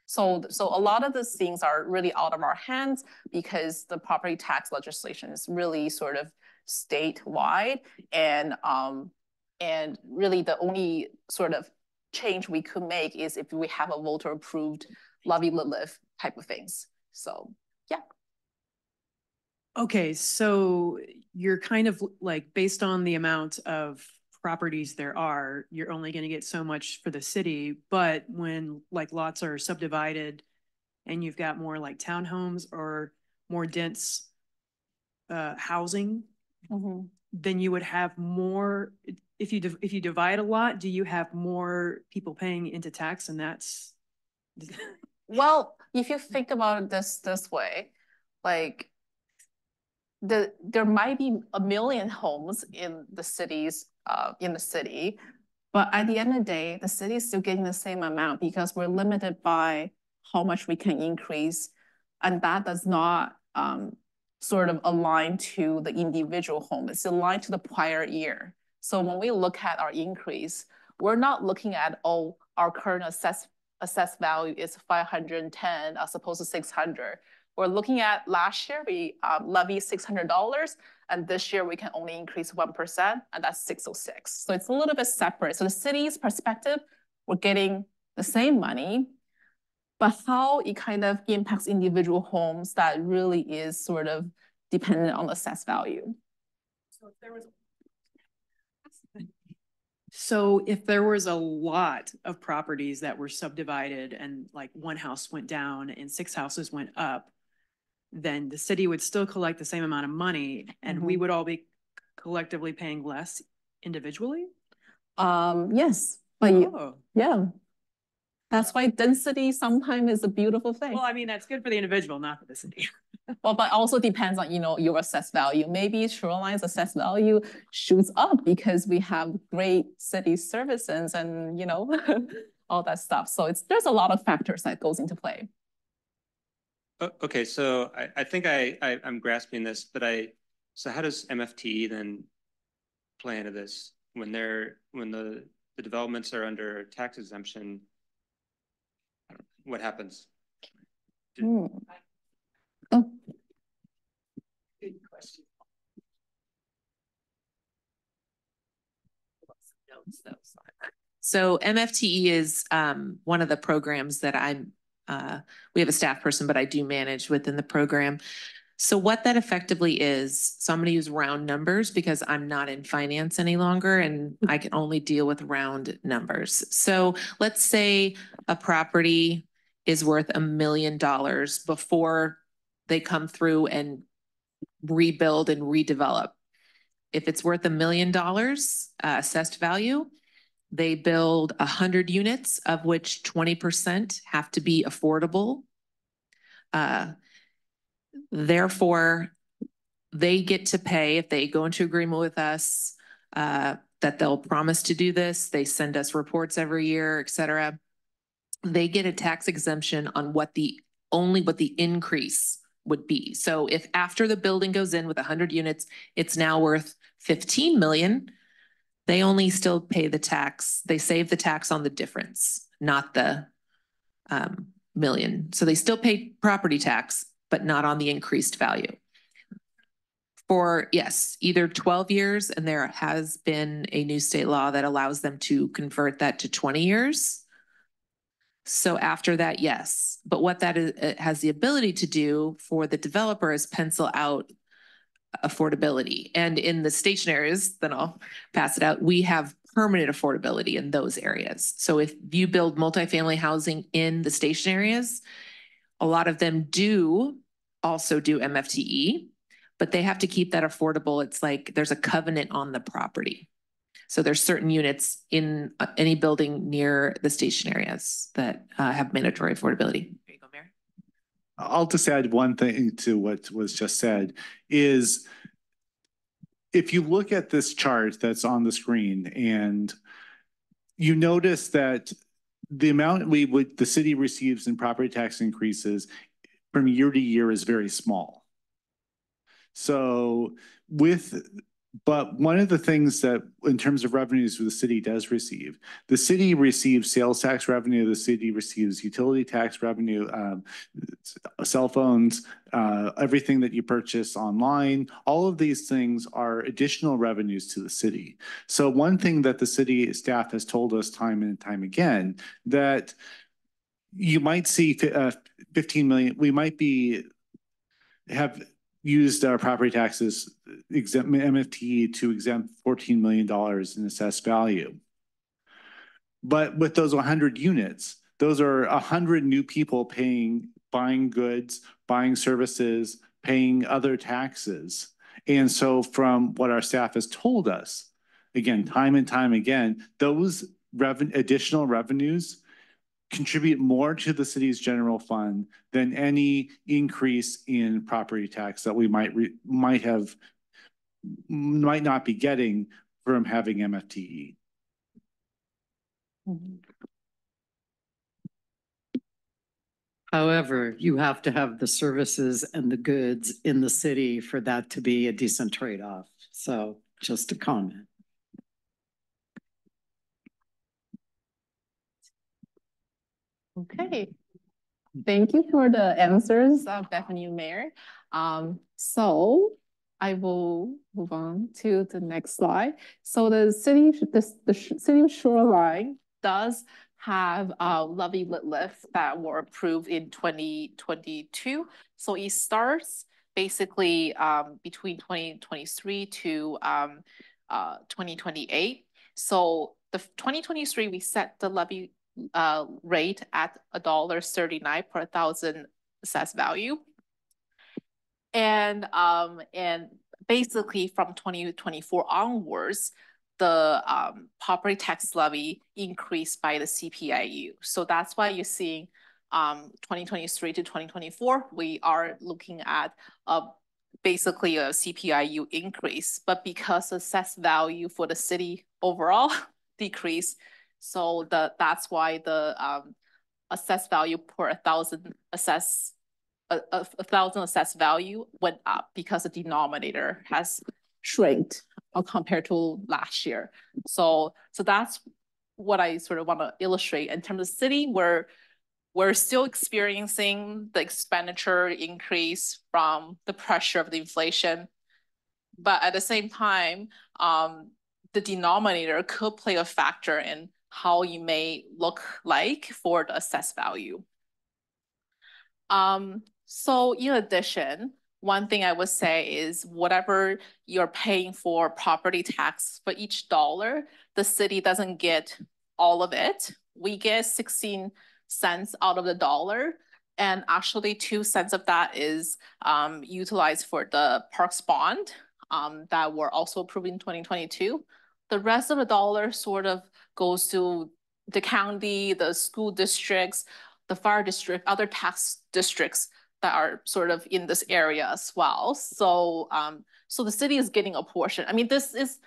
So a lot of these things are really out of our hands because the property tax legislation is really sort of statewide, and really the only sort of change we could make is if we have a voter approved levy live type of things. So yeah. Okay, so you're kind of like, based on the amount of properties there are, you're only going to get so much for the city. But when like lots are subdivided and you've got more like townhomes or more dense housing, then you would have more. If you divide a lot, do you have more people paying into tax? And that's well, if you think about it this way, like there might be 1 million homes in the cities, in the city, But at the end of the day, the city is still getting the same amount because we're limited by how much we can increase. And that does not sort of align to the individual home. It's aligned to the prior year. So when we look at our increase, we're not looking at, oh, our current assessed value is 510 as opposed to 600. We're looking at last year, we levied $600, and this year we can only increase 1%, and that's 606. So it's a little bit separate. So the city's perspective, we're getting the same money, but how it kind of impacts individual homes, that really is sort of dependent on the assessed value. So if there was a lot of properties that were subdivided and like one house went down and 6 houses went up, then the city would still collect the same amount of money and we would all be collectively paying less individually? Yes, but yeah. That's why density sometimes is a beautiful thing. Well, I mean, that's good for the individual, not for the city. Well, but also depends on, your assessed value. Maybe Shoreline's assessed value shoots up because we have great city services and, all that stuff. So there's a lot of factors that goes into play. Okay, so I think I'm grasping this, but so how does MFT then play into this when the developments are under tax exemption? What happens? Oh. Good question. So MFTE is one of the programs that we have a staff person, but I do manage within the program. So what that effectively is, so I'm going to use round numbers because I'm not in finance any longer and I can only deal with round numbers. So let's say a property is worth $1 million before they come through and rebuild and redevelop. If it's worth $1 million assessed value, they build 100 units, of which 20% have to be affordable. Therefore, they get to pay, if they go into agreement with us, that they'll promise to do this. They send us reports every year, et cetera. They get a tax exemption on only what the increase would be. So if after the building goes in with 100 units, it's now worth 15 million, they only still pay the tax. They save the tax on the difference, not the million. So they still pay property tax, but not on the increased value. For, yes, either 12 years, and there has been a new state law that allows them to convert that to 20 years. So after that, yes. But what that is, it has the ability to do for the developer is pencil out affordability. And in the station areas, then I'll pass it out, we have permanent affordability in those areas. So if you build multifamily housing in the station areas, a lot of them also do MFTE, but they have to keep that affordable. It's like there's a covenant on the property. So there's certain units in any building near the station areas that have mandatory affordability. There you go, Mary. I'll just add one thing to what was just said is if you look at this chart that's on the screen and you notice that the amount the city receives in property tax increases from year to year is very small. So but one of the things that in terms of revenues the city does receive, the city receives sales tax revenue, the city receives utility tax revenue, cell phones, everything that you purchase online, all of these things are additional revenues to the city. So one thing that the city staff has told us time and time again, that you might see 15 million, we might have used our property taxes exempt MFT to exempt $14 million in assessed value. But with those 100 units, those are 100 new people buying goods, buying services, paying other taxes. And so from what our staff has told us, again, time and time again, those additional revenues contribute more to the city's general fund than any increase in property tax that we might not be getting from having MFTE. However, you have to have the services and the goods in the city for that to be a decent trade-off. So just a comment. Okay. Thank you for the answers, Bethany and Mayor. So I will move on to the next slide. So the city of Shoreline does have levy lifts that were approved in 2022. So it starts basically between 2023 to 2028. So the 2023, we set the levy rate at $1.39 per thousand assessed value. And basically from 2024 onwards, the property tax levy increased by the CPIU. So that's why you're seeing 2023 to 2024, we are looking at basically a CPIU increase, but because the assessed value for the city overall decreased, so that's why the assessed value per thousand assessed value went up, because the denominator has shrinked compared to last year. So that's what I sort of want to illustrate in terms of city, where we're still experiencing the expenditure increase from the pressure of the inflation, but at the same time, the denominator could play a factor in how you may look like for the assessed value. So in addition, one thing I would say is whatever you're paying for property tax, for each dollar, the city doesn't get all of it. We get 16 cents out of the dollar, and actually 2 cents of that is utilized for the parks bond that were also approved in 2022. The rest of the dollar sort of goes to the county, the school districts, the fire district, other tax districts that are sort of in this area as well. So, so the city is getting a portion. I mean, this is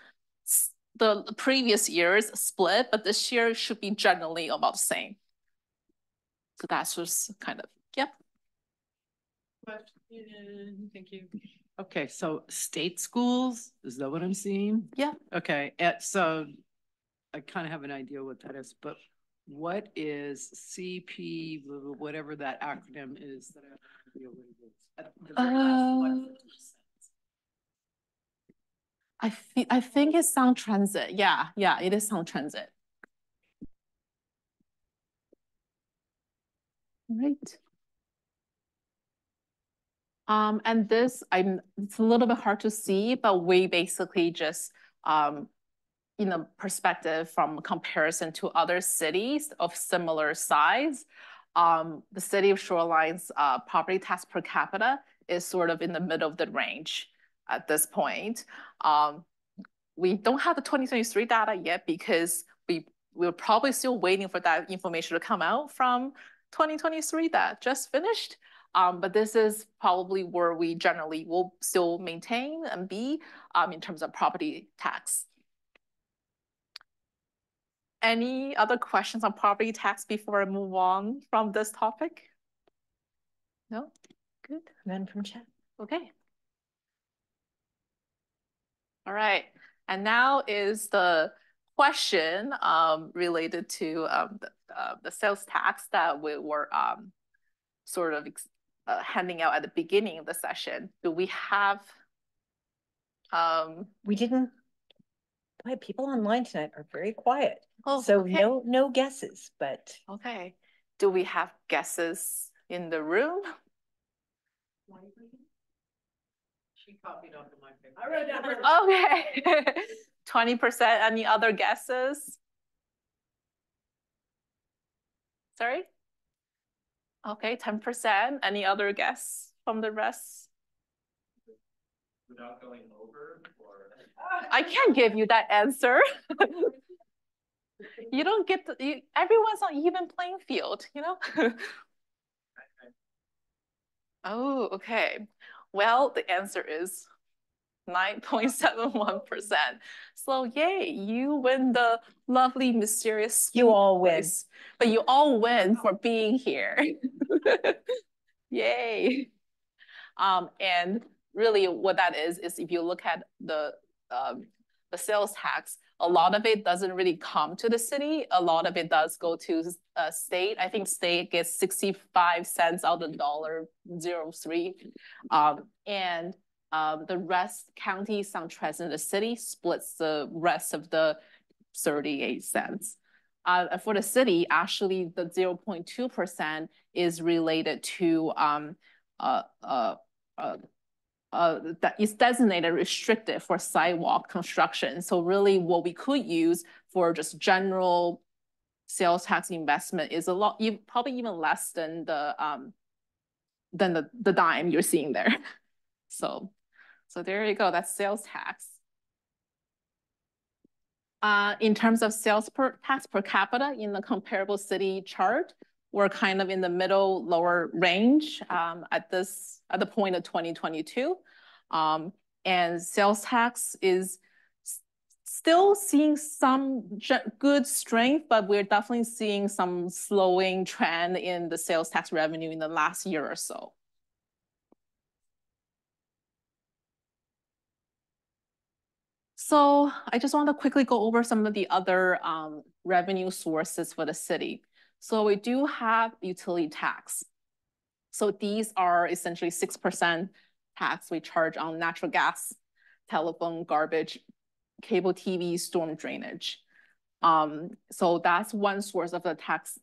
the previous year's split, but this year should be generally about the same. So that's just kind of, yep. Question, thank you. Okay, so state schools, is that what I'm seeing? Yeah. Okay, so I kind of have an idea what that is, but what is CP, whatever that acronym is that I have no idea what it is? At the very last 1%. I think it's Sound Transit. Yeah, it is Sound Transit. Right. And this, it's a little bit hard to see, but we basically just, in a perspective from comparison to other cities of similar size, the city of Shoreline's property tax per capita is sort of in the middle of the range at this point. We don't have the 2023 data yet because we're probably still waiting for that information to come out from 2023 that just finished. But this is probably where we generally will still maintain and be in terms of property tax. Any other questions on property tax before I move on from this topic? No? Good. None from chat. Okay. All right. And now is the question related to the sales tax that we were sort of handing out at the beginning of the session. Do we have? We didn't. Boy, people online tonight are very quiet. Oh, so okay. no guesses, but. Okay. Do we have guesses in the room? She copied off of my paper. I wrote down. Okay. 20%. Any other guesses? Sorry? Okay, 10%. Any other guess from the rest? Without going over, or I can't give you that answer. You don't get everyone's on even playing field, you know? Oh, okay. Well, the answer is 9.71%. So yay, you win the lovely, mysterious. You all win. Prize. But you all win for being here. Yay. And really what that is if you look at the sales tax, a lot of it doesn't really come to the city. A lot of it does go to state. I think state gets 65 cents out of $1.03. And the rest, county, Sound Transit, the city splits the rest of the 38 cents. For the city, actually the 0.2% is related to that is designated restricted for sidewalk construction. So really what we could use for just general sales tax investment is a lot, probably even less than the dime you're seeing there. So there you go, that's sales tax. In terms of sales tax per capita in the comparable city chart, we're kind of in the middle lower range at the point of 2022. And sales tax is still seeing some good strength, but we're definitely seeing some slowing trend in the sales tax revenue in the last year or so. So I just want to quickly go over some of the other revenue sources for the city. So we do have utility tax. So these are essentially 6% tax we charge on natural gas, telephone, garbage, cable TV, storm drainage. So that's one source of the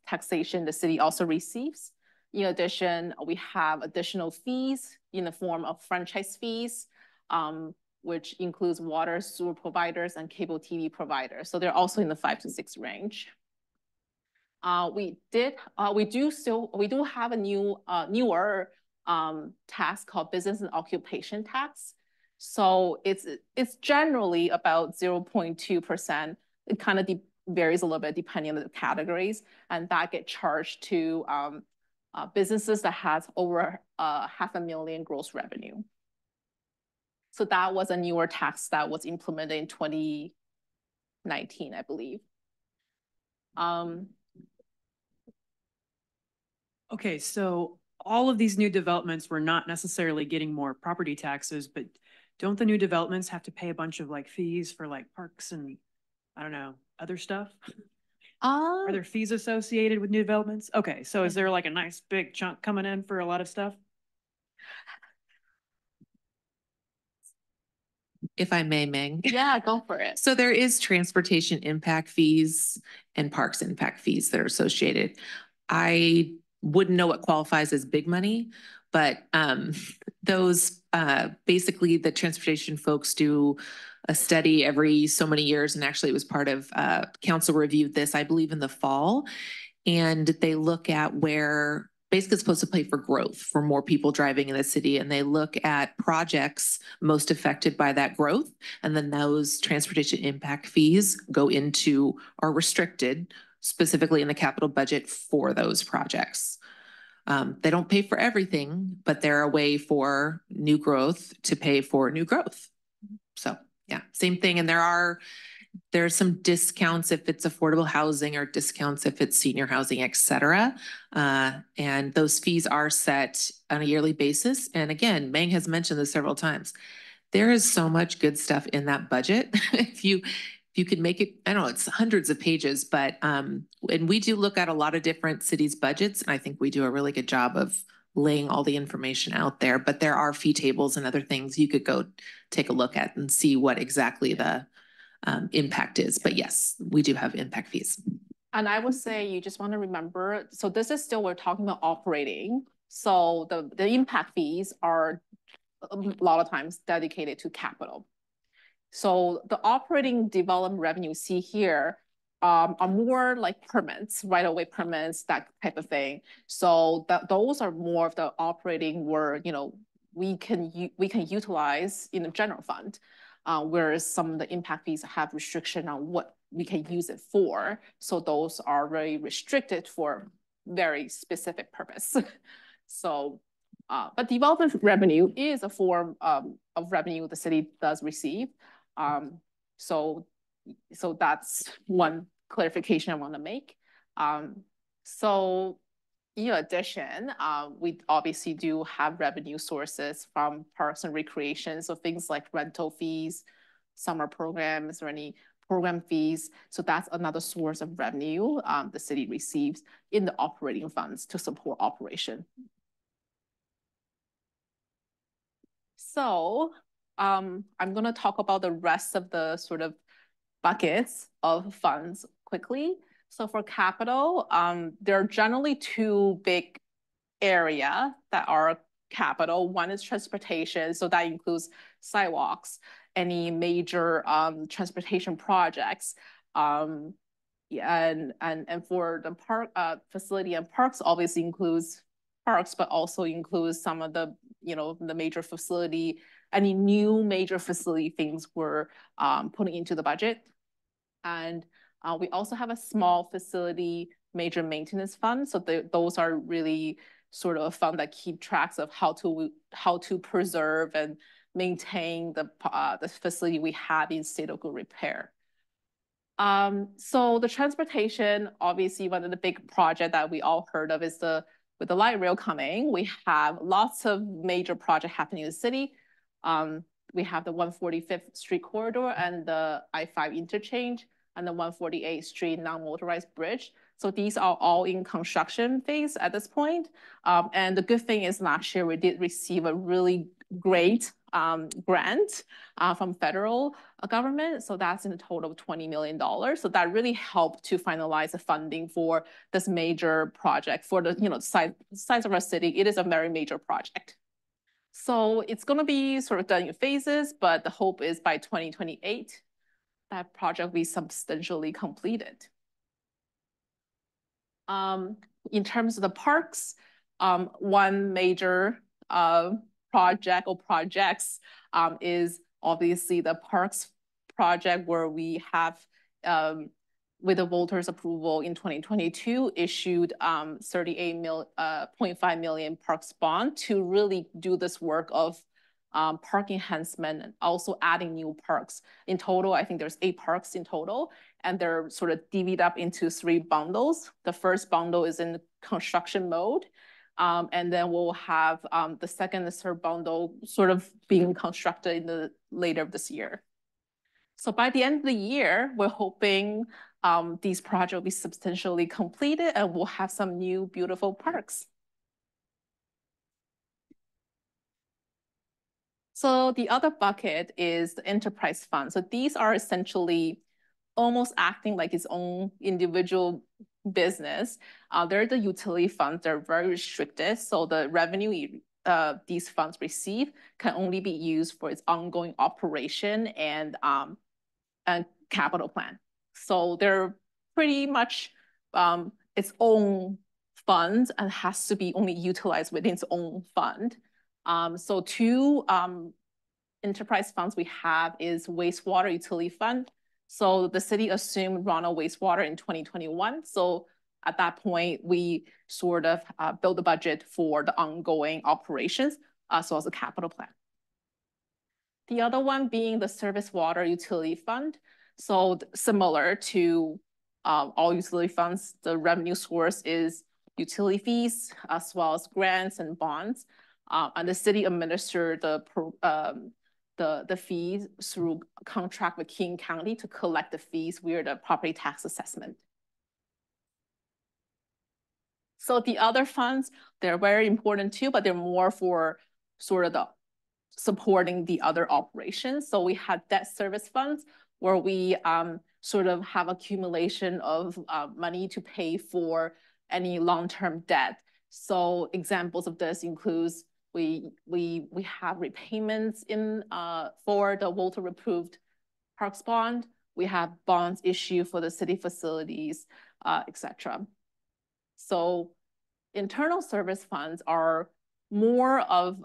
taxation the city also receives. In addition, we have additional fees in the form of franchise fees, which includes water, sewer providers, and cable TV providers. So they're also in the 5 to 6 range. We do have a newer tax called business and occupation tax. So it's generally about 0.2%. It kind of varies a little bit depending on the categories, and that get charged to businesses that has over $500,000 gross revenue. So that was a newer tax that was implemented in 2019, I believe. Okay, so all of these new developments were not necessarily getting more property taxes, but don't the new developments have to pay a bunch of like fees for like parks and I don't know, other stuff? Are there fees associated with new developments? Okay, so is there like a nice big chunk coming in for a lot of stuff? If I may, Meng. Yeah, go for it. So there is transportation impact fees and parks impact fees that are associated. I wouldn't know what qualifies as big money, but those basically the transportation folks do a study every so many years, and actually it was part of council reviewed this, I believe, in the fall, and they look at where basically it's supposed to pay for growth, for more people driving in the city, and they look at projects most affected by that growth, and then those transportation impact fees go into are restricted specifically in the capital budget for those projects. They don't pay for everything, but they're a way for new growth to pay for new growth. So yeah, same thing. And there's some discounts if it's affordable housing or discounts if it's senior housing, et cetera. And those fees are set on a yearly basis. And again, Meng has mentioned this several times. There is so much good stuff in that budget. If you could make it, I don't know, it's hundreds of pages, but and we do look at a lot of different cities' budgets, and I think we do a really good job of laying all the information out there, but there are fee tables and other things you could go take a look at and see what exactly the impact is. But yes, we do have impact fees. And I would say you just want to remember, so this is still, we're talking about operating. So the impact fees are a lot of times dedicated to capital. So the operating development revenue you see here are more like permits, right-of-way permits, that type of thing. So those are more of the operating where, you know, we can utilize in the general fund, whereas some of the impact fees have restriction on what we can use it for. So those are very restricted for very specific purpose. So But development revenue is a form of revenue the city does receive. So that's one clarification I want to make. So in addition, we obviously do have revenue sources from parks and recreation. So things like rental fees, summer programs, or any program fees. So that's another source of revenue the city receives in the operating funds to support operation. So I'm going to talk about the rest of the sort of buckets of funds quickly. So for capital, there are generally two big areas that are capital. One is transportation, so that includes sidewalks, any major transportation projects. Yeah, and for the park facility and parks, obviously includes parks, but also includes some of the the major facility, any new major facility things we're putting into the budget. And we also have a small facility major maintenance fund. So those are really sort of a fund that keep tracks of how to preserve and maintain the facility we have in state of good repair. So the transportation, obviously one of the big projects that we all heard of is with the light rail coming, we have lots of major projects happening in the city. We have the 145th Street corridor and the I-5 interchange and the 148th Street non-motorized bridge. So these are all in construction phase at this point. And the good thing is last year we did receive a really great grant from federal government. So that's in a total of $20 million. So that really helped to finalize the funding for this major project for the size of our city. It is a very major project. So it's going to be sort of done in phases, but the hope is by 2028, that project will be substantially completed. In terms of the parks, one major project or projects is obviously the parks project where we have, with the voters' approval in 2022, issued 38.5 million parks bond to really do this work of park enhancement and also adding new parks. In total, I think there's 8 parks in total, and they're sort of divvied up into 3 bundles. The first bundle is in construction mode. And then we'll have the second and third bundle sort of being constructed in the later of this year. So by the end of the year, we're hoping these projects will be substantially completed and we'll have some new beautiful parks. So the other bucket is the enterprise fund. So these are essentially almost acting like its own individual business. They're the utility funds. They're very restricted. So the revenue these funds receive can only be used for its ongoing operation and capital plan. So they're pretty much its own funds and has to be only utilized within its own fund. So 2 enterprise funds we have is wastewater utility fund. So the city assumed runoff wastewater in 2021. So at that point, we sort of build the budget for the ongoing operations as well as a capital plan. The other one being the service water utility fund. So similar to all utility funds, the revenue source is utility fees as well as grants and bonds. And the city administers the fees through contract with King County to collect the fees via the property tax assessment. So the other funds, they're very important too, but they're more for sort of the supporting the other operations. So we have debt service funds where we sort of have accumulation of money to pay for any long-term debt. So examples of this includes we have repayments in for the Walter approved parks bond. We have bonds issued for the city facilities, etc. So internal service funds are more of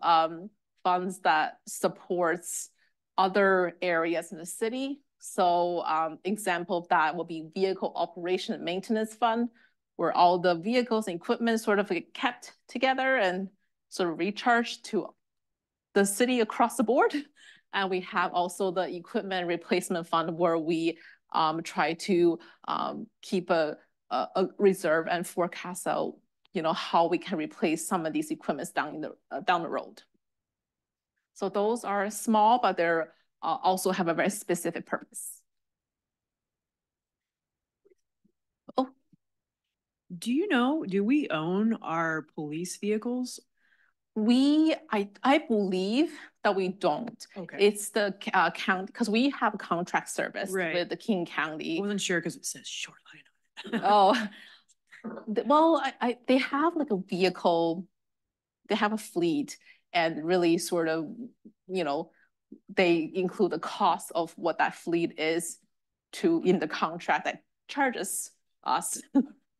funds that supports other areas in the city. So example of that will be vehicle operation and maintenance fund, where all the vehicles and equipment sort of get kept together and sort of recharge to the city across the board. And we have also the equipment replacement fund where we try to keep a reserve and forecast out, you know, how we can replace some of these equipments down the road. So those are small, but they're also have a very specific purpose. Oh, do you know, do we own our police vehicles? I believe that we don't. Okay. It's the county, because we have contract service Right. with the King County. I wasn't sure because it says Shoreline on it. Oh, well, they have like a vehicle, they have a fleet, and really sort of, you know, they include the cost of what that fleet is in the contract that charges us.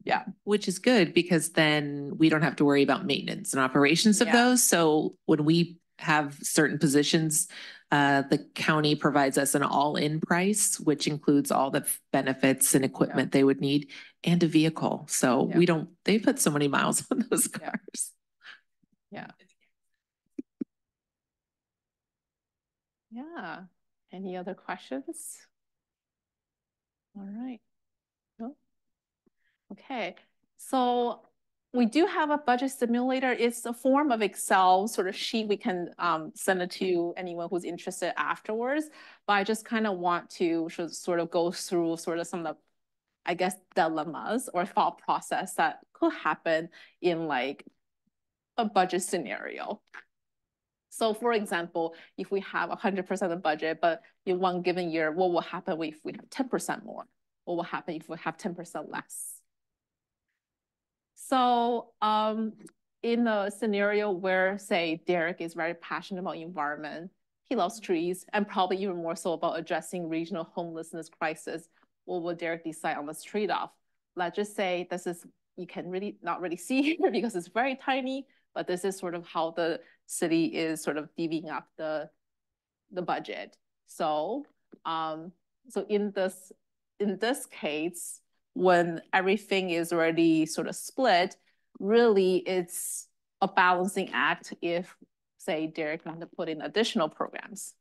Yeah. Which is good because then we don't have to worry about maintenance and operations of those. So when we have certain positions, the county provides us an all-in price, which includes all the benefits and equipment they would need and a vehicle. So we don't, they put so many miles on those cars. Yeah. Yeah. Any other questions? All right. No? Okay. So we do have a budget simulator. It's a form of Excel sort of sheet. We can send it to anyone who's interested afterwards. But I just kind of want to sort of go through sort of some of the, I guess, dilemmas or thought process that could happen in like a budget scenario. So for example, if we have 100% of budget, but in one given year, what will happen if we have 10% more? What will happen if we have 10% less? So in a scenario where, say, Derek is very passionate about environment, he loves trees, and probably even more so about addressing regional homelessness crisis, what will Derek decide on this trade-off? Let's just say this is, you can really not really see here because it's very tiny, but this is sort of how the city is sort of divvying up the budget. So, so in this case, when everything is already sort of split, really it's a balancing act if, say, Derek wanted to put in additional programs.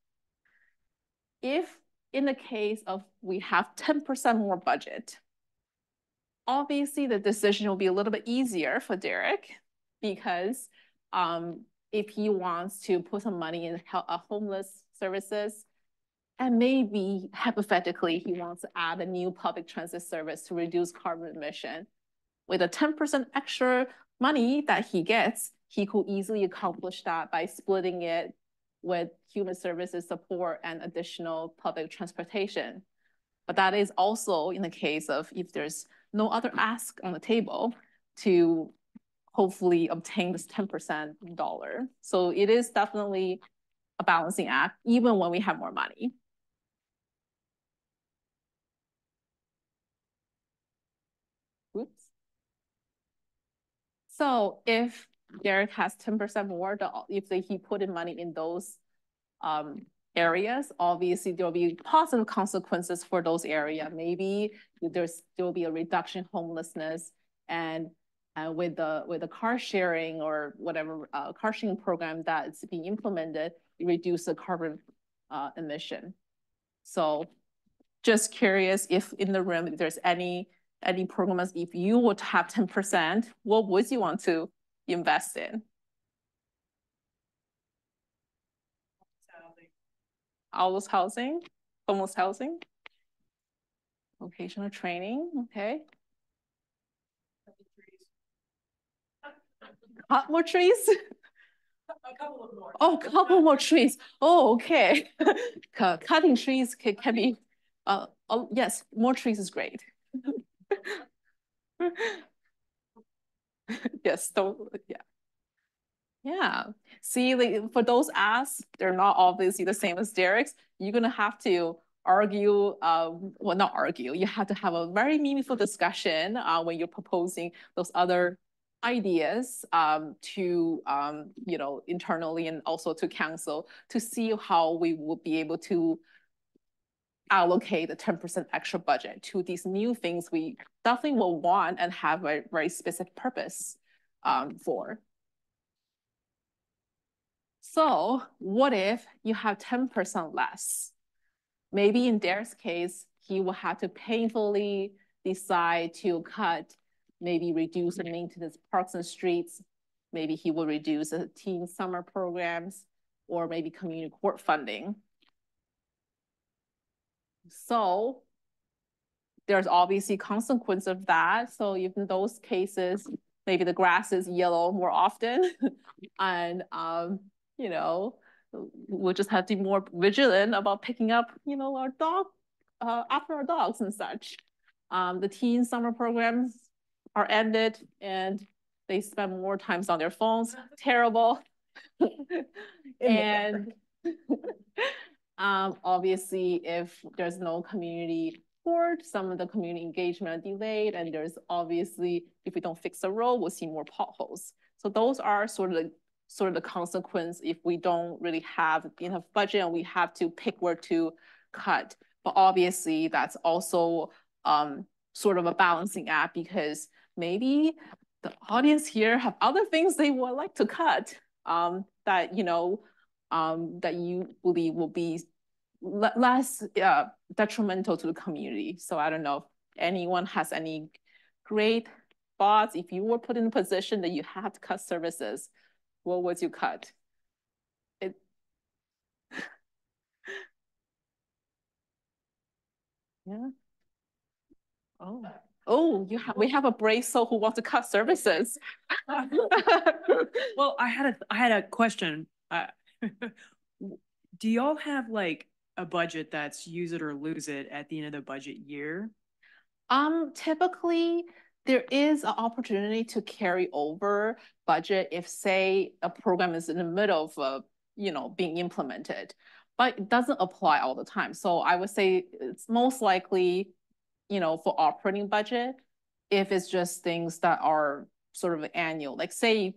If in the case of we have 10% more budget, obviously the decision will be a little bit easier for Derek because if he wants to put some money in homeless services, and maybe hypothetically, he wants to add a new public transit service to reduce carbon emission. With a 10% extra money that he gets, he could easily accomplish that by splitting it with human services support and additional public transportation. But that is also in the case of if there's no other ask on the table to hopefully obtain this 10% dollar. So it is definitely a balancing act, even when we have more money. Oops. So if Derek has 10% more, if he put in money in those areas, obviously there will be positive consequences for those areas. Maybe there will be a reduction in homelessness, and with the car sharing or whatever car sharing program that's being implemented, it reduce the carbon emission. So just curious if in the room, if there's any programs, if you would have 10%, what would you want to invest in? Homeless housing, homeless housing, vocational training, okay. Cut more trees? A couple of more. Oh, a couple more trees. Oh, okay. Cutting trees can be, yes, more trees is great. Yes, yeah. Yeah. See, like, for those asks, they're not obviously the same as Derek's. You're gonna have to argue, well, not argue. You have to have a very meaningful discussion when you're proposing those other ideas to, you know, internally and also to council to see how we will be able to allocate the 10% extra budget to these new things we definitely will want and have a very specific purpose for. So what if you have 10% less? Maybe in Derek's case, he will have to painfully decide to cut, maybe reduce the maintenance parks and streets. Maybe he will reduce the teen summer programs or maybe community court funding. So there's obviously consequence of that. So if in those cases, maybe the grass is yellow more often and, you know, we'll just have to be more vigilant about picking up, you know, our dog, after our dogs and such. The teen summer programs are ended and they spend more times on their phones. Terrible. And obviously, if there's no community support, some of the community engagement are delayed, and there's obviously, if we don't fix the road, we'll see more potholes. So those are sort of the consequence if we don't really have enough budget and we have to pick where to cut. But obviously, that's also sort of a balancing act because maybe the audience here have other things they would like to cut that, you know, that you believe will be less detrimental to the community. So I don't know if anyone has any great thoughts. If you were put in a position that you had to cut services, what would you cut? Yeah. Oh, we have a brave soul who wants to cut services. Well, I had a question. Do y'all have like a budget that's use it or lose it at the end of the budget year? Typically there is an opportunity to carry over budget if, say, a program is in the middle of you know, being implemented, but it doesn't apply all the time. So I would say it's most likely, you know, for operating budget, if it's just things that are sort of annual, like say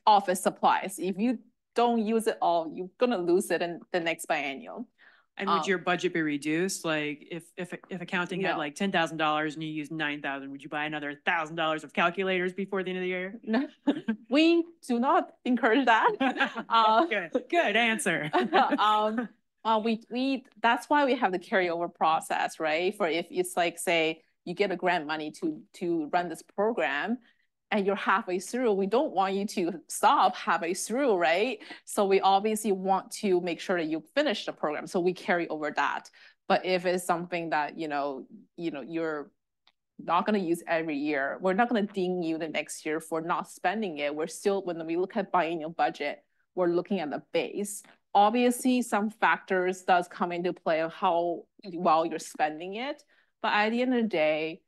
office supplies. If you don't use it all, you're gonna lose it in the next biennial. And would your budget be reduced? Like if accounting had like $10,000 and you used 9,000, would you buy another $1,000 of calculators before the end of the year? No, we do not encourage that. Good answer. That's why we have the carryover process, right? For if it's like, say, you get a grant money to run this program and you're halfway through, we don't want you to stop halfway through, right? So we obviously want to make sure that you finish the program. So we carry over that. But if it's something that, you know, you're not going to use every year, we're not going to ding you the next year for not spending it. We're still, when we look at biennial budget, we're looking at the base. Obviously, some factors does come into play on how well you're spending it. But at the end of the day,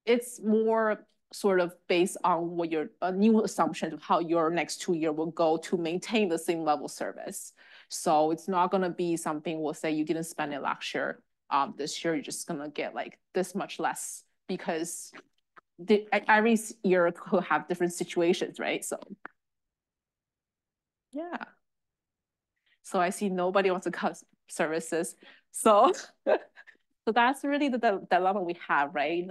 it's more sort of based on what your new assumptions of how your next 2 year will go to maintain the same level of service. So it's not going to be something we'll say you didn't spend it last year. This year, you're just going to get like this much less because every year could have different situations, right? So yeah. So I see nobody wants to cut services. So, so that's really the dilemma we have, right?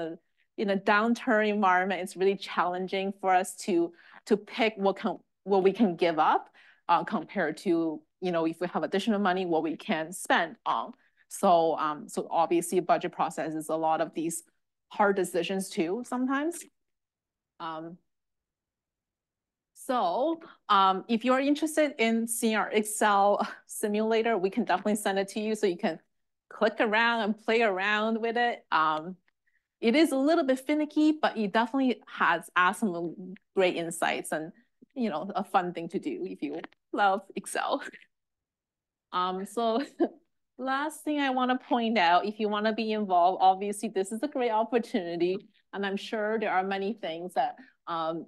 In a downturn environment, it's really challenging for us to pick what we can give up compared to, you know, if we have additional money, what we can spend on. So, so obviously, budget process is a lot of these hard decisions too sometimes. So if you're interested in seeing our Excel simulator, we can definitely send it to you so you can click around and play around with it. It is a little bit finicky, but it definitely has some great insights and, you know, a fun thing to do if you love Excel. So last thing I want to point out, if you want to be involved, obviously this is a great opportunity, and I'm sure there are many things that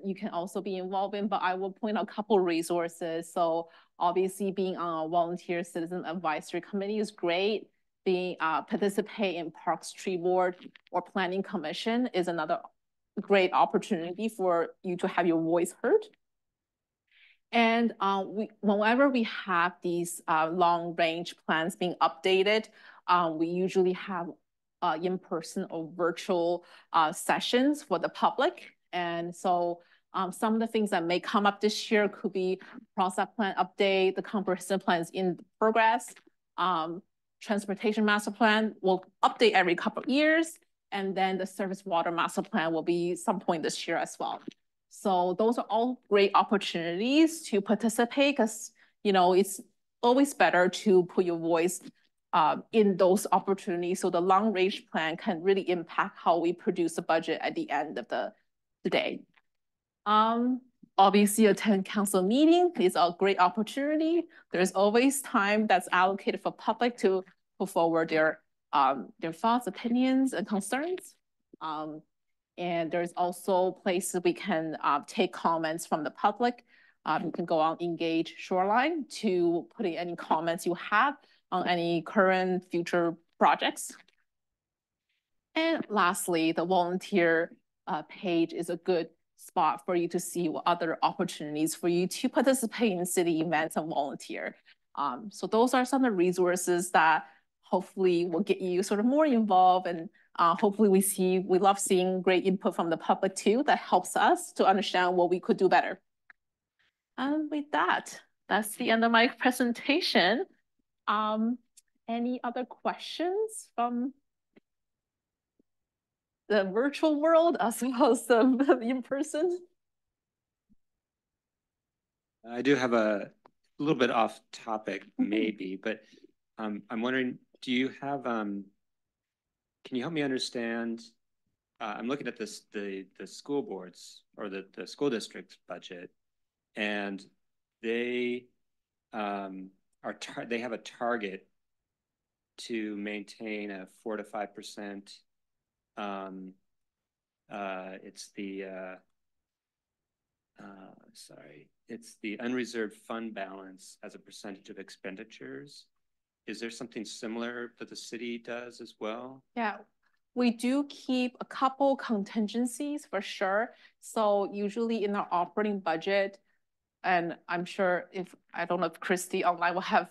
you can also be involved in, but I will point out a couple resources. So obviously being on a volunteer citizen advisory committee is great. Being participate in Parks Tree Board or Planning Commission is another great opportunity for you to have your voice heard. And whenever we have these long range plans being updated, we usually have in-person or virtual sessions for the public. And so Some of the things that may come up this year could be process plan update, the comprehensive plans in progress. Transportation master plan will update every couple of years. And then the surface water master plan will be some point this year as well. So those are all great opportunities to participate because, you know, it's always better to put your voice in those opportunities. So the long range plan can really impact how we produce a budget at the end of the day. Obviously attend council meeting is a great opportunity. There's always time that's allocated for public to put forward their thoughts, opinions, and concerns. And there's also places we can take comments from the public. You can go on Engage Shoreline to put in any comments you have on any current, future projects. And lastly, the volunteer page is a good spot for you to see what other opportunities for you to participate in city events and volunteer. So those are some of the resources that hopefully will get you sort of more involved, and hopefully we love seeing great input from the public too that helps us to understand what we could do better. And with that, that's the end of my presentation. Any other questions from the virtual world as well as the in-person? I do have a little bit off topic, maybe, but I'm wondering, do you have, can you help me understand, I'm looking at this, the school boards or the school district's budget, and they they have a target to maintain a 4 to 5%. It's the it's the unreserved fund balance as a percentage of expenditures. Is there something similar that the city does as well? Yeah, we do keep a couple contingencies for sure. So usually in our operating budget, and I'm sure I don't know if Christy online will have,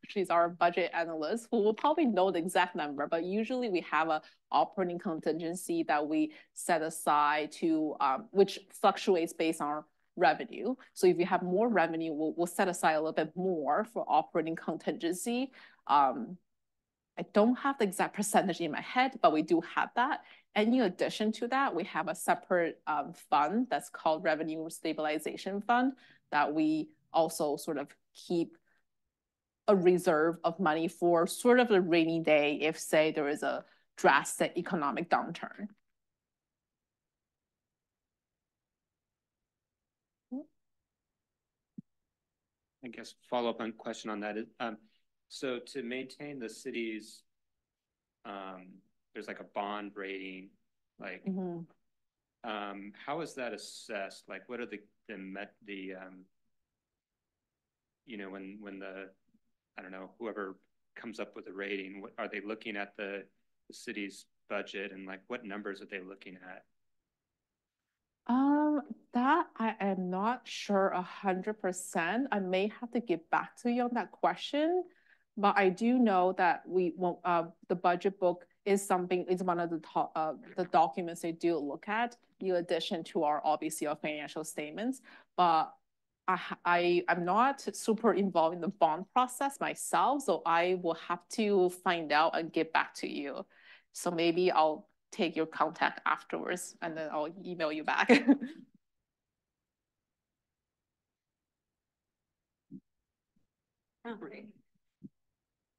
she's our budget analyst who will probably know the exact number, but usually we have a operating contingency that we set aside to, which fluctuates based on revenue. So if you have more revenue, we'll set aside a little bit more for operating contingency. I don't have the exact percentage in my head, but we do have that. And in addition to that, we have a separate fund that's called Revenue Stabilization Fund that we also sort of keep a reserve of money for sort of a rainy day if, say, there is a drastic economic downturn. I guess follow-up on question on that is, so to maintain the city's, there's like a bond rating, like, how is that assessed? Like, what are the you know, when the, I don't know, whoever comes up with a rating, what are they looking at the city's budget, and like what numbers are they looking at? That I am not sure 100%. I may have to get back to you on that question, but I do know that the budget book is one of the top, the documents they do look at in addition to obviously our financial statements. But I'm not super involved in the bond process myself, so I will have to find out and get back to you. So maybe I'll take your contact afterwards and then I'll email you back.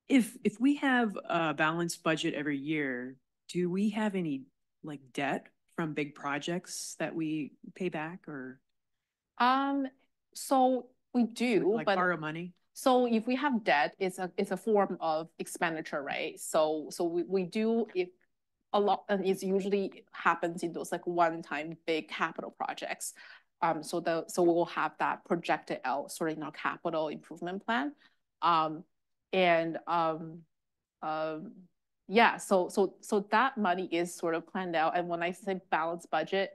If we have a balanced budget every year, do we have any like debt from big projects that we pay back, or? So we do, like borrow money. So if we have debt, it's a form of expenditure, right? So we do it a lot, and it usually happens in those like one-time big capital projects. So we'll have that projected out sort of in our capital improvement plan. Yeah, so that money is sort of planned out. And when I say balanced budget,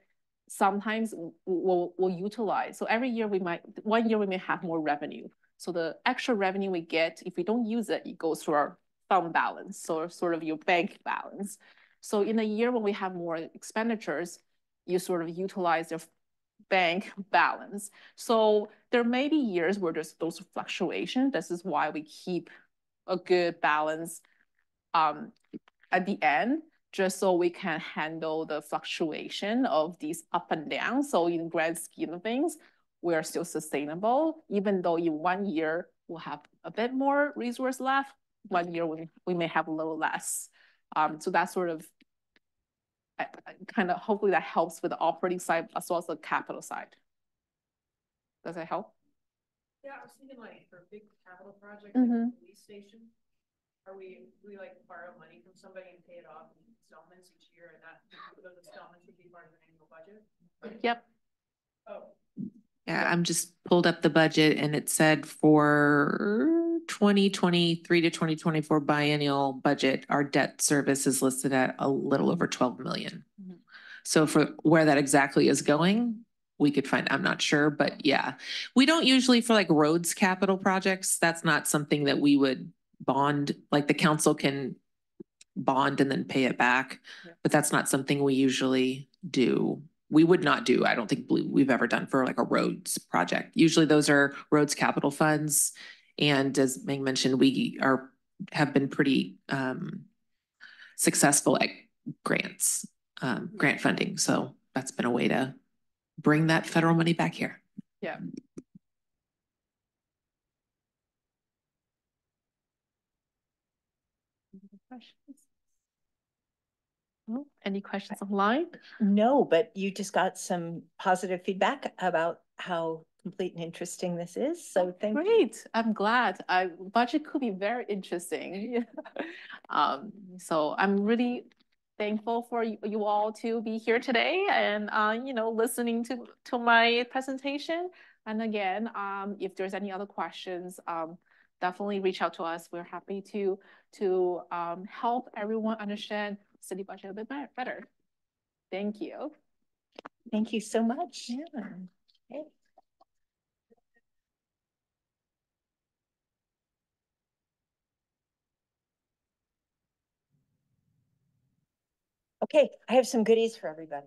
sometimes we'll utilize. So every year one year we may have more revenue. So the extra revenue we get, if we don't use it, it goes to our fund balance, so sort of your bank balance. So in a year when we have more expenditures, you sort of utilize your bank balance. So there may be years where there's those fluctuations. This is why we keep a good balance at the end, just so we can handle the fluctuation of these up and down. So in the grand scheme of things, we're still sustainable, even though in 1 year we'll have a bit more resource left. 1 year we may have a little less. So that's sort of kind of, hopefully that helps with the operating side as well as the capital side. Does that help? Yeah, I was thinking like for a big capital project, Mhm. like the police station, we like borrow money from somebody and pay it off in installments each year, and that those installments would be part of the annual budget? Yep. Oh. Yeah, I'm just pulled up the budget and it said for 2023 to 2024 biennial budget, our debt service is listed at a little over 12 million. Mhm. So for where that exactly is going, we could find, I'm not sure, but yeah. We don't usually for like roads capital projects, that's not something that we would bond, like the council can bond and then pay it back, Yeah. but that's not something we usually do. We would not do, I don't think we've ever done for like a roads project. Usually those are roads capital funds. And as Meng mentioned, we have been pretty successful at grants, grant funding. So that's been a way to bring that federal money back here. Yeah. Questions? No? Any questions online? No, but you just got some positive feedback about how complete and interesting this is. So thank you. Great. I'm glad. Budget could be very interesting. So I'm really thankful for you all to be here today and listening to my presentation. And again, if there's any other questions, definitely reach out to us. We're happy to help everyone understand city budget a bit better. Thank you. Thank you so much. Yeah. Okay. Okay, I have some goodies for everybody.